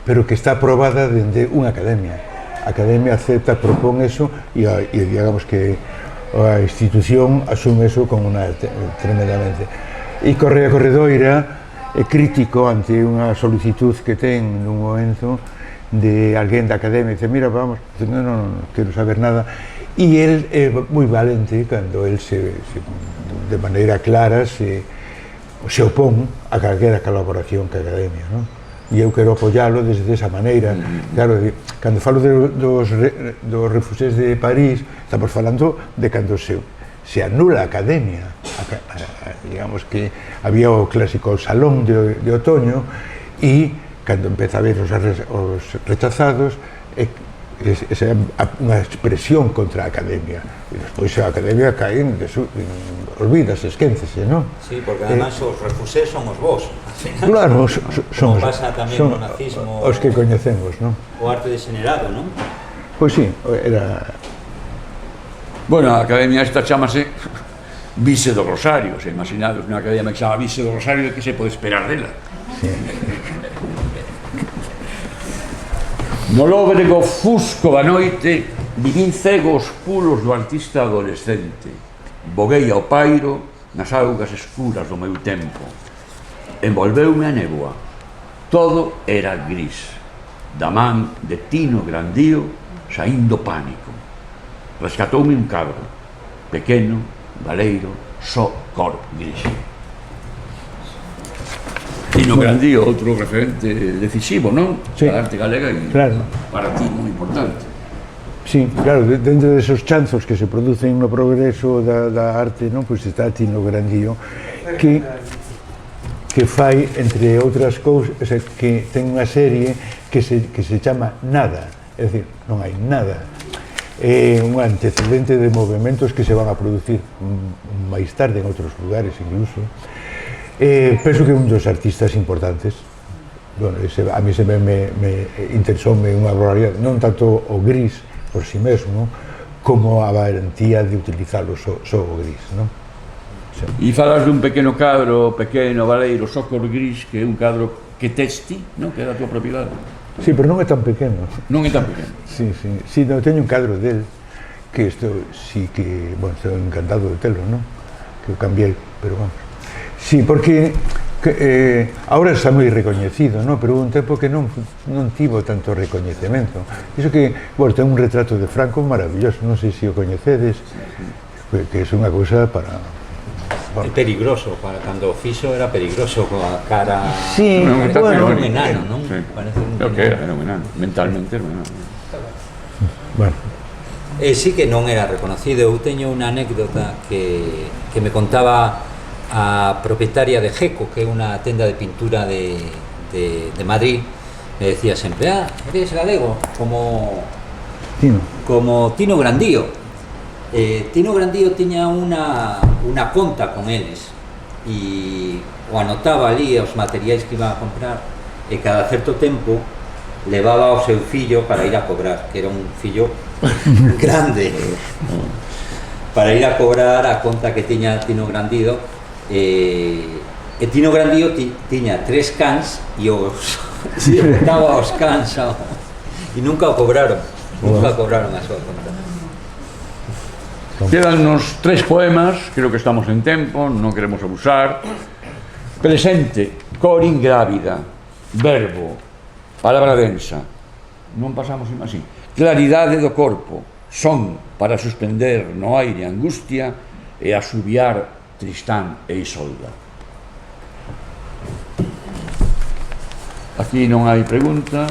pero que está aprobada dende unha academia. A academia acepta, propón eso e digamos que a institución asume eso con tremendamente. E Correa Corredoira é crítico ante unha solicitud que ten nun momento de alguén da academia, dice, mira, vamos, non quero saber nada, e el é moi valente cando el de maneira clara se opón a calquera colaboración ca academia, non? E eu quero apoialo desde esa maneira. Claro, cando falo dos refusés de París, estamos falando de cando se anula a academia, digamos que había o clásico salón de otoño, e cando empeza a ver os rechazados, esa é unha expresión contra a academia, e despois a academia cae olvídase, esquéncese, non? Sí, porque además os refusés son os vos, al final. Claro, son o nazismo, os que coñecemos, non? O arte degenerado, non? Pois sí, era... Bueno, a academia esta chamase Vice do Rosario, se imaginados unha academia que chama Vice do Rosario, que se pode esperar dela? Sí. No lóbrego fusco da noite vivín cego os pulos do artista adolescente. Boguei ao pairo nas augas escuras do meu tempo. Envolveume a néboa. Todo era gris. Da man de Tino Grandío saindo pánico. Rescatoume un cabro, pequeno, baleiro, só cor gris. Tino Grandío, outro referente decisivo, non? Sí. Para a arte galega e claro. Para ti moi importante. Sí, claro, dentro desos chanzos que se producen no progreso da arte, non? Pois está Tino Grandío, que fai, entre outras cousas, que ten unha serie que se chama Nada, é dicir, non hai nada. É un antecedente de movimentos que se van a producir máis tarde en outros lugares incluso. Penso que é un dos artistas importantes. Bueno, a mí se me interesoume unha barbaridade, non tanto o gris por si mesmo, como a valentía de utilizalo só o gris, non? Sí. E falas dun pequeno cadro, pequeno, baleiro, só cor gris, que é un cadro que testi, non? Que é da tua propiedade. Sí, pero non é tan pequeno. Non é tan pequeno. Sí, no, teño un cadro del, que isto sí que, bueno, estou encantado de telo, non? Que o cambiei, pero vamos. Sí, porque ahora está moi recoñecido, non? Pero un tempo que non tivo tanto recoñecemento. Iso que, bueno, ten un retrato de Franco maravilloso, non sei se o coñecedes, que é unha cousa para... É peligroso, para cando o fixo era peligroso, coa cara... Sí, bueno, un enano, non? Sí. Parece un Creo que era un enano, mentalmente era un enano. Bueno. Sí que non era reconocido. Eu teño unha anécdota que me contaba a propietaria de Geco, que é unha tenda de pintura de Madrid. Me decía sempre, eres galego, como Tino Grandío. Tino Grandío tiña unha conta con eles e o anotaba ali os materiais que iba a comprar, e cada certo tempo levaba ao seu fillo para ir a cobrar, que era un fillo grande, para ir a cobrar a conta que tiña Tino Grandío. E Tino Grandío tiña 3 cans e os botaba aos cans e nunca o cobraron, a súa conta. Quedannos 3 poemas, creo que estamos en tempo, non queremos abusar. Presente, cor ingrávida, verbo, palabra densa, non pasamos así. Claridade do corpo, son para suspender no aire angustia e asubiar Tristán e Isolda. Aquí non hai pregunta.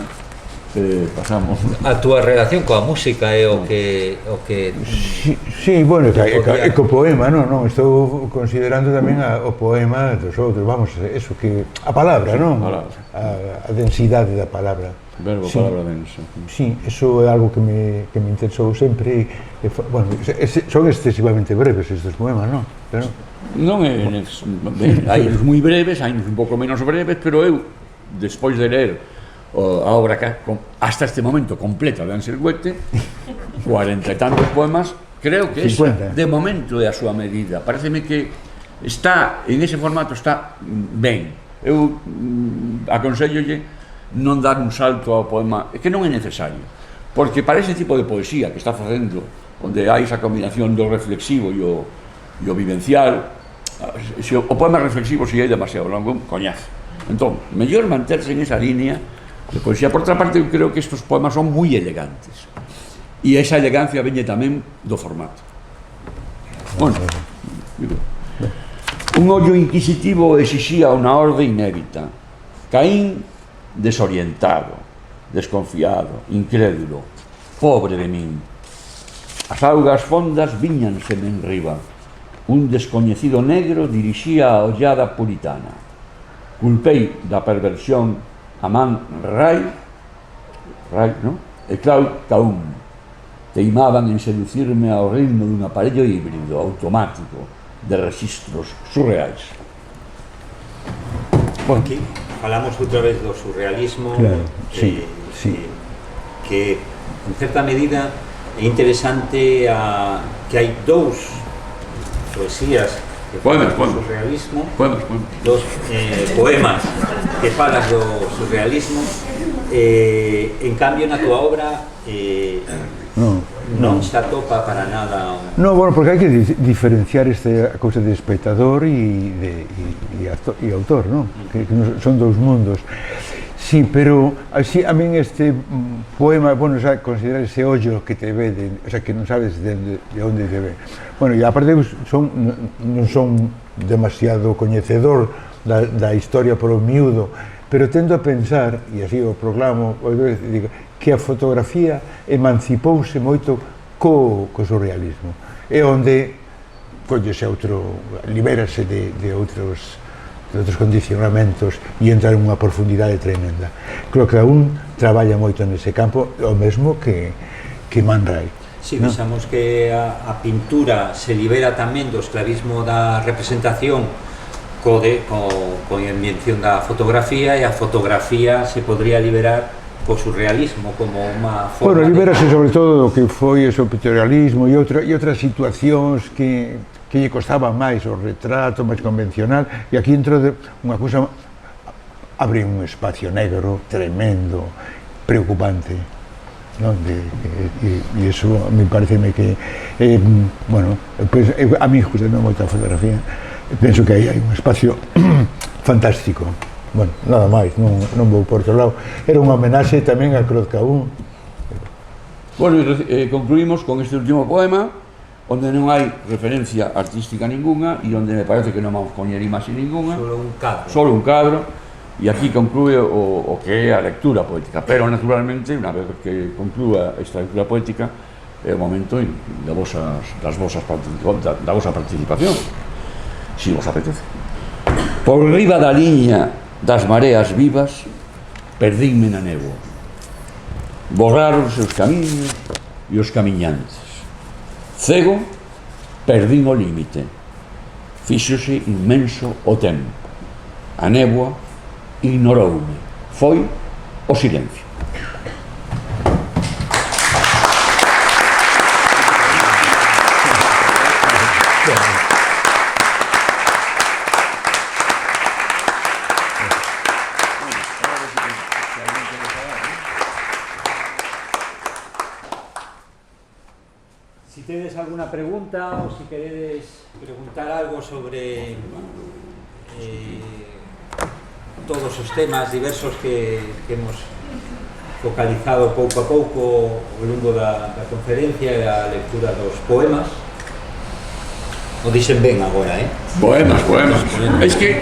pasamos. A túa relación coa música é o que Sí, bueno, é co poema, non? Estou considerando tamén o poema dos outros, vamos, eso que... A palabra, non? A densidade da palabra. Verbo, palabra densa. Sí, eso é algo que me interesou sempre. Bueno, son excesivamente breves estes poemas, non? Pero non é... Hai uns moi breves, hai uns un pouco menos breves, pero eu, despois de ler a obra hasta este momento completa de Ansel Güete, 40 e tantos poemas, creo que de momento é a súa medida. Pareceme que está, en ese formato está ben. Eu aconsellolle non dar un salto ao poema, que non é necesario, porque para ese tipo de poesía que está facendo, onde hai esa combinación do reflexivo e o vivencial, se o poema reflexivo se é demasiado longo, coñazo. Entón, mellor manterse en esa línea de poesía. Por outra parte, eu creo que estes poemas son moi elegantes, e esa elegancia veñe tamén do formato. Bueno, un ollo inquisitivo exixía unha orde inédita. Caín, desorientado, desconfiado, incrédulo, pobre de min. As augas fondas víñanse en riba. Un descoñecido negro dirixía a ollada puritana. Culpei da perversión a man Rai, non? E Claude Cahun. Teimaban en seducirme ao ritmo dun aparello híbrido, automático, de registros surreais. Bueno, aquí falamos outra vez do surrealismo, claro, sí. Que en certa medida é interesante que hai dous poesías que falan do surrealismo, dos poemas que falan do surrealismo, en cambio na tua obra non se atopa para nada. No, bueno, porque hai que diferenciar esta cousa de espectador e autor, non? Que son dous mundos. Sí, pero así a min este poema, bueno, xa considerar ese ollo que te ve, o sea, que non sabes de onde te ve. Bueno, e aparte non son demasiado coñecedor da historia por o miúdo, pero tendo a pensar, e así o proclamo, digo, que a fotografía emancipouse moito co surrealismo. É onde collese libérase de outros condicionamentos e entra en unha profundidade tremenda. Creo que aún traballa moito nese campo, o mesmo que Man Ray. Si, pensamos que a pintura se libera tamén do esclavismo da representación coa invención da fotografía, e a fotografía se podría liberar co surrealismo como unha forma... Bueno, liberase sobre todo do que foi o pictorialismo e outras situacións que lle costaba máis o retrato máis convencional, e aquí dentro de unha cousa abre un espacio negro tremendo, preocupante, non? E iso me pareceme que bueno, a mí gustame moito a fotografía, penso que aí hai un espacio fantástico. Bueno, nada máis, non vou por outro lado. Era unha homenaxe tamén a Claude Cahun. Bueno, concluímos con este último poema, onde non hai referencia artística ninguna e onde me parece que non vamos poñer imaxe ninguna, solo un cadro, e aquí conclúe o que é a lectura poética, pero naturalmente, unha vez que conclúa esta lectura poética, é o momento da vosa participación, se vos apetece. Por riba da liña das mareas vivas, perdínme na néboa. Borraron os seus camiños e os camiñantes. Cego, perdín o límite. Fíxose inmenso o tempo. A néboa ignoroume. Foi o silencio. Si tedes alguna pregunta ou se queredes preguntar algo sobre todos os temas diversos que hemos focalizado pouco a pouco ao longo da conferencia e da lectura dos poemas, o dixen ben agora, Poemas. É que,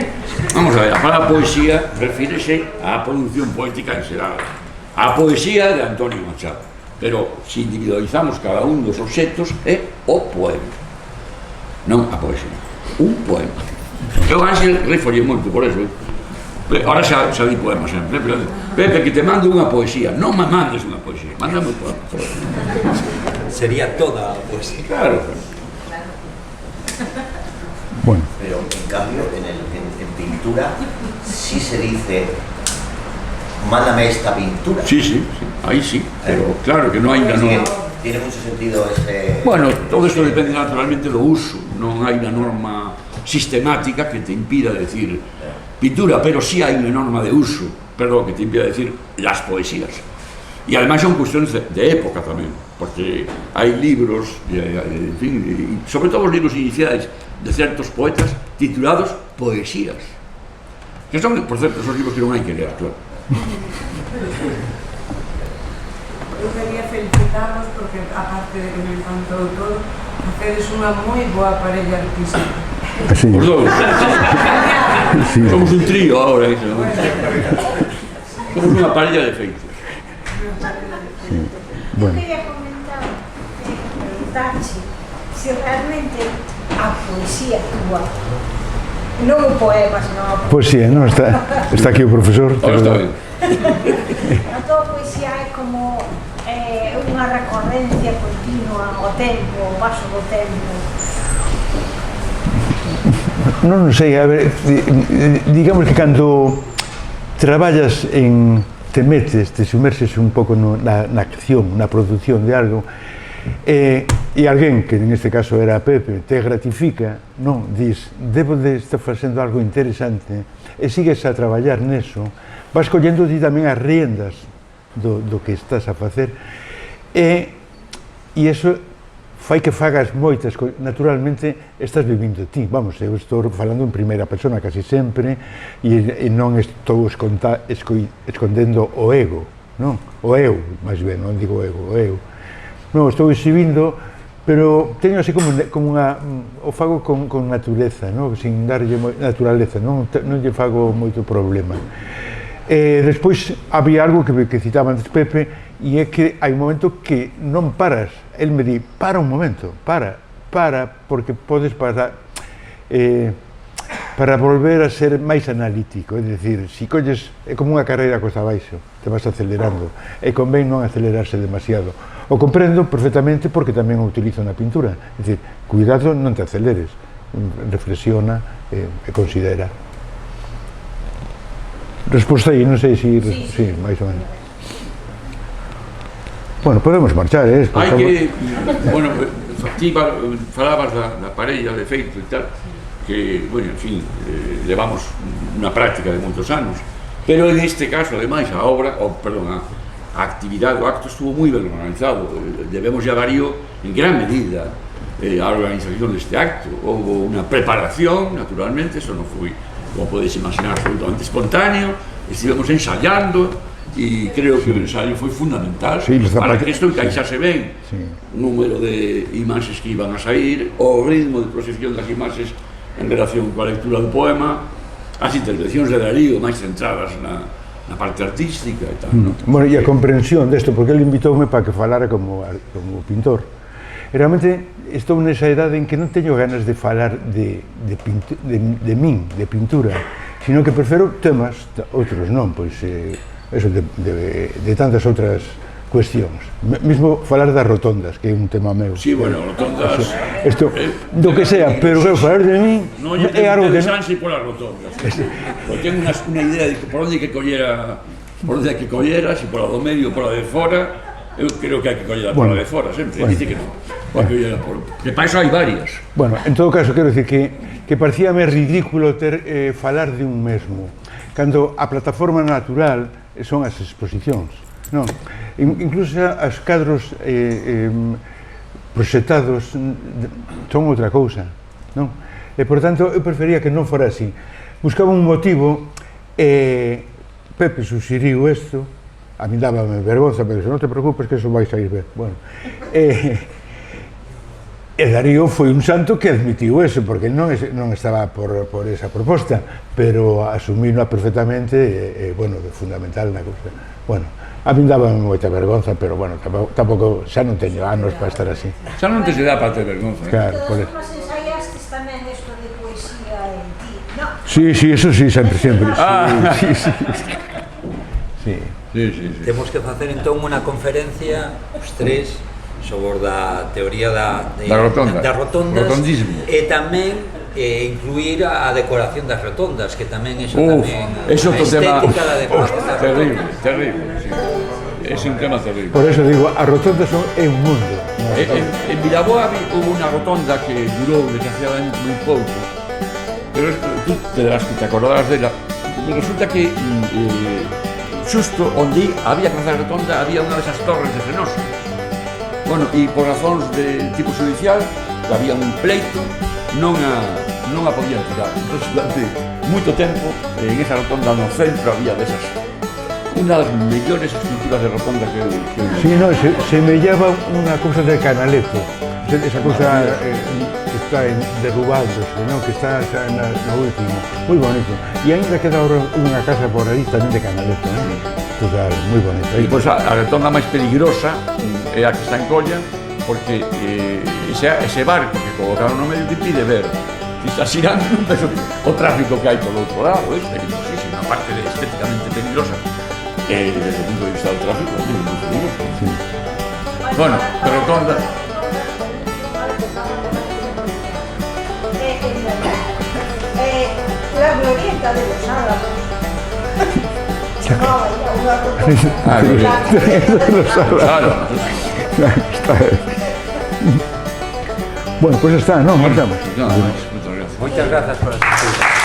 vamos a ver, a palabra poesía refírese á produción poética en xeral. A poesía de Antonio Machado, pero se individualizamos cada un dos obxectos é o poema, non a poesía, un poema. Eu Ángel refollei moito por eso, ahora xa di poema sempre, Pepe, que te mando unha poesía, non me mandes unha poesía, mándame un poema. Sería toda a poesía. Claro. Bueno, Pero en cambio en pintura sí se dice mándame esta pintura. Sí, ahí sí, pero claro que non hai unha norma. Tiene mucho sentido ese... Bueno, todo isto depende naturalmente do uso, non hai unha norma sistemática que te impida decir pintura, pero sí hai unha norma de uso, perdón, que te impida decir las poesías. E ademais son cuestiones de época tamén, porque hai libros, en fin, sobre todo os libros iniciais de certos poetas titulados poesías, que son, por certo, esos libros que non hai que ler, claro. Eu quería felicitarvos porque, aparte de que me encantou todo, facedes unha moi boa parella artística. así. Os dous. Sí. Somos un trío ahora, ¿eh? Somos unha parella de feitos. Bueno, quería comentar, preguntarche se realmente a poesía túa, non o poema, senón a poesía, non? Está aquí o profesor. Ahora está ben. a tua poesía é como unha recorrencia continua ao tempo, ao paso do tempo. Non sei, a ver, digamos que cando traballas te metes, te sumerses un pouco na acción, na produción de algo, e alguén, que neste caso era Pepe, te gratifica, non, dis, debo de estar facendo algo interesante, e sigues a traballar neso, vas collendo ti tamén as riendas do que estás a facer, e iso fai que fagas moitas cousas. Naturalmente estás vivindo ti, vamos, eu estou falando en primeira persona casi sempre, e non estou escondendo o ego, non? O eu, máis ben, non digo ego, o eu. Non, estou exhibindo, pero teño así como unha, o fago con natureza, non? Sin darlle naturaleza, non lle fago moito problema. Despois había algo que citaba antes Pepe, e é que hai un momento que non paras. El me di, para un momento, para, porque podes parar para volver a ser máis analítico, é dicir, se colles, é como unha carreira costa abaixo, te vas acelerando, e convén non acelerarse demasiado. O comprendo perfectamente porque tamén o utilizo na pintura, é dicir, cuidado, non te aceleres, reflexiona e considera. Respostei, non sei se... Sí, máis ou menos. Bueno, podemos marchar, Hai que... Bueno, ti falabas da parella de feito e tal, que, bueno, en fin, levamos unha práctica de moitos anos, pero en este caso, ademais, a obra, a actividade, o acto estuvo moi ben organizado, debemos llamarío en gran medida a organización deste acto. Houve unha preparación, naturalmente, eso non foi, como podes imaginar, absolutamente espontáneo, estivemos ensayando, e creo que o ensayo foi fundamental para que isto encaixase ben, o número de imaxes que iban a sair, o ritmo de proxección das imaxes en relación coa lectura do poema, as intervencións de Darío máis centradas na parte artística e tal, non? Bueno, e a comprensión desto, porque ele invitoume para que falara como pintor. E realmente estou nesa edade en que non teño ganas de falar de min, de pintura, sino que prefiro temas, outros non, pois eso de tantas outras cuestións. Mesmo falar das rotondas, que é un tema meu. Sí, bueno, rotondas... Isto, do que sea, pero claro, falar de mí é algo que... Non lle polas rotondas. Porque ten unha idea de por onde hai que collera, se pola do medio, pola de fora. Eu creo que hai que collera pola de fora, sempre. Dice que non. Que para iso hai varias. Bueno, en todo caso, quero dicir que parecíame ridículo falar de un mesmo, cando a plataforma natural son as exposicións, non? Incluso as cadros proxectados son outra cousa, non? E, por tanto, eu prefería que non fora así. Buscaba un motivo, Pepe suxeriu isto, a mí dábame vergonza, pero non te preocupes que eso vai sair ben. Bueno, E Darío foi un santo que admitiu eso, porque non estaba por esa proposta, pero asumínoa perfectamente e, bueno, fundamental na cousa. Bueno, a min daba moita vergonza, pero, bueno, tampouco xa non teño anos para estar así. Xa non te se dá para ter vergonza. Claro, por Todas eso. as ensaiastes tamén isto de poesía en ti, no? Sí, eso sí, sempre. Sí. Temos que facer entón unha conferencia os tres sobre a teoría da rotonda. das rotondas Rotondismo. e tamén incluir a decoración das rotondas, que tamén tamén eso a outro tema estética da decoración das terrible, rotondas. terrible, sí. Es un tema terrible. Por eso digo, as rotondas son un mundo. En Vilaboa hubo una rotonda que duró desgraciadamente muy poco, pero tú te acordarás de la. Resulta que xusto onde había que facer a rotonda había unha desas torres de Fenosa. Bueno, e por razóns de tipo judicial había un pleito, non a podían tirar. Entón, durante moito tempo, en esa rotonda no centro había desas unha das mellores estructuras de rotonda que Sí, no, se me llama unha cousa de Canaletto, esa cousa que está derrubándose, ¿no? Que está xa na última, moi bonito. E ainda queda ahora unha casa por aí tamén de Canaletto, total, moi bonito. E pois a rotonda máis peligrosa é a que está en Colla, porque ese barco que colocaron no medio te impide ver. Si está xirando, non ves o tráfico que hai polo outro lado, é peligrosísima, aparte de estéticamente peligrosa. Desde o punto de vista del tráfico, es muy peligroso. Sí. Bueno, pero rotonda. La glorieta de los Álamos. Chamaba ya unha rotonda. Claro. Bueno, pues está, ¿no? Marchamos. Muchas gracias. Moitas grazas por asistir.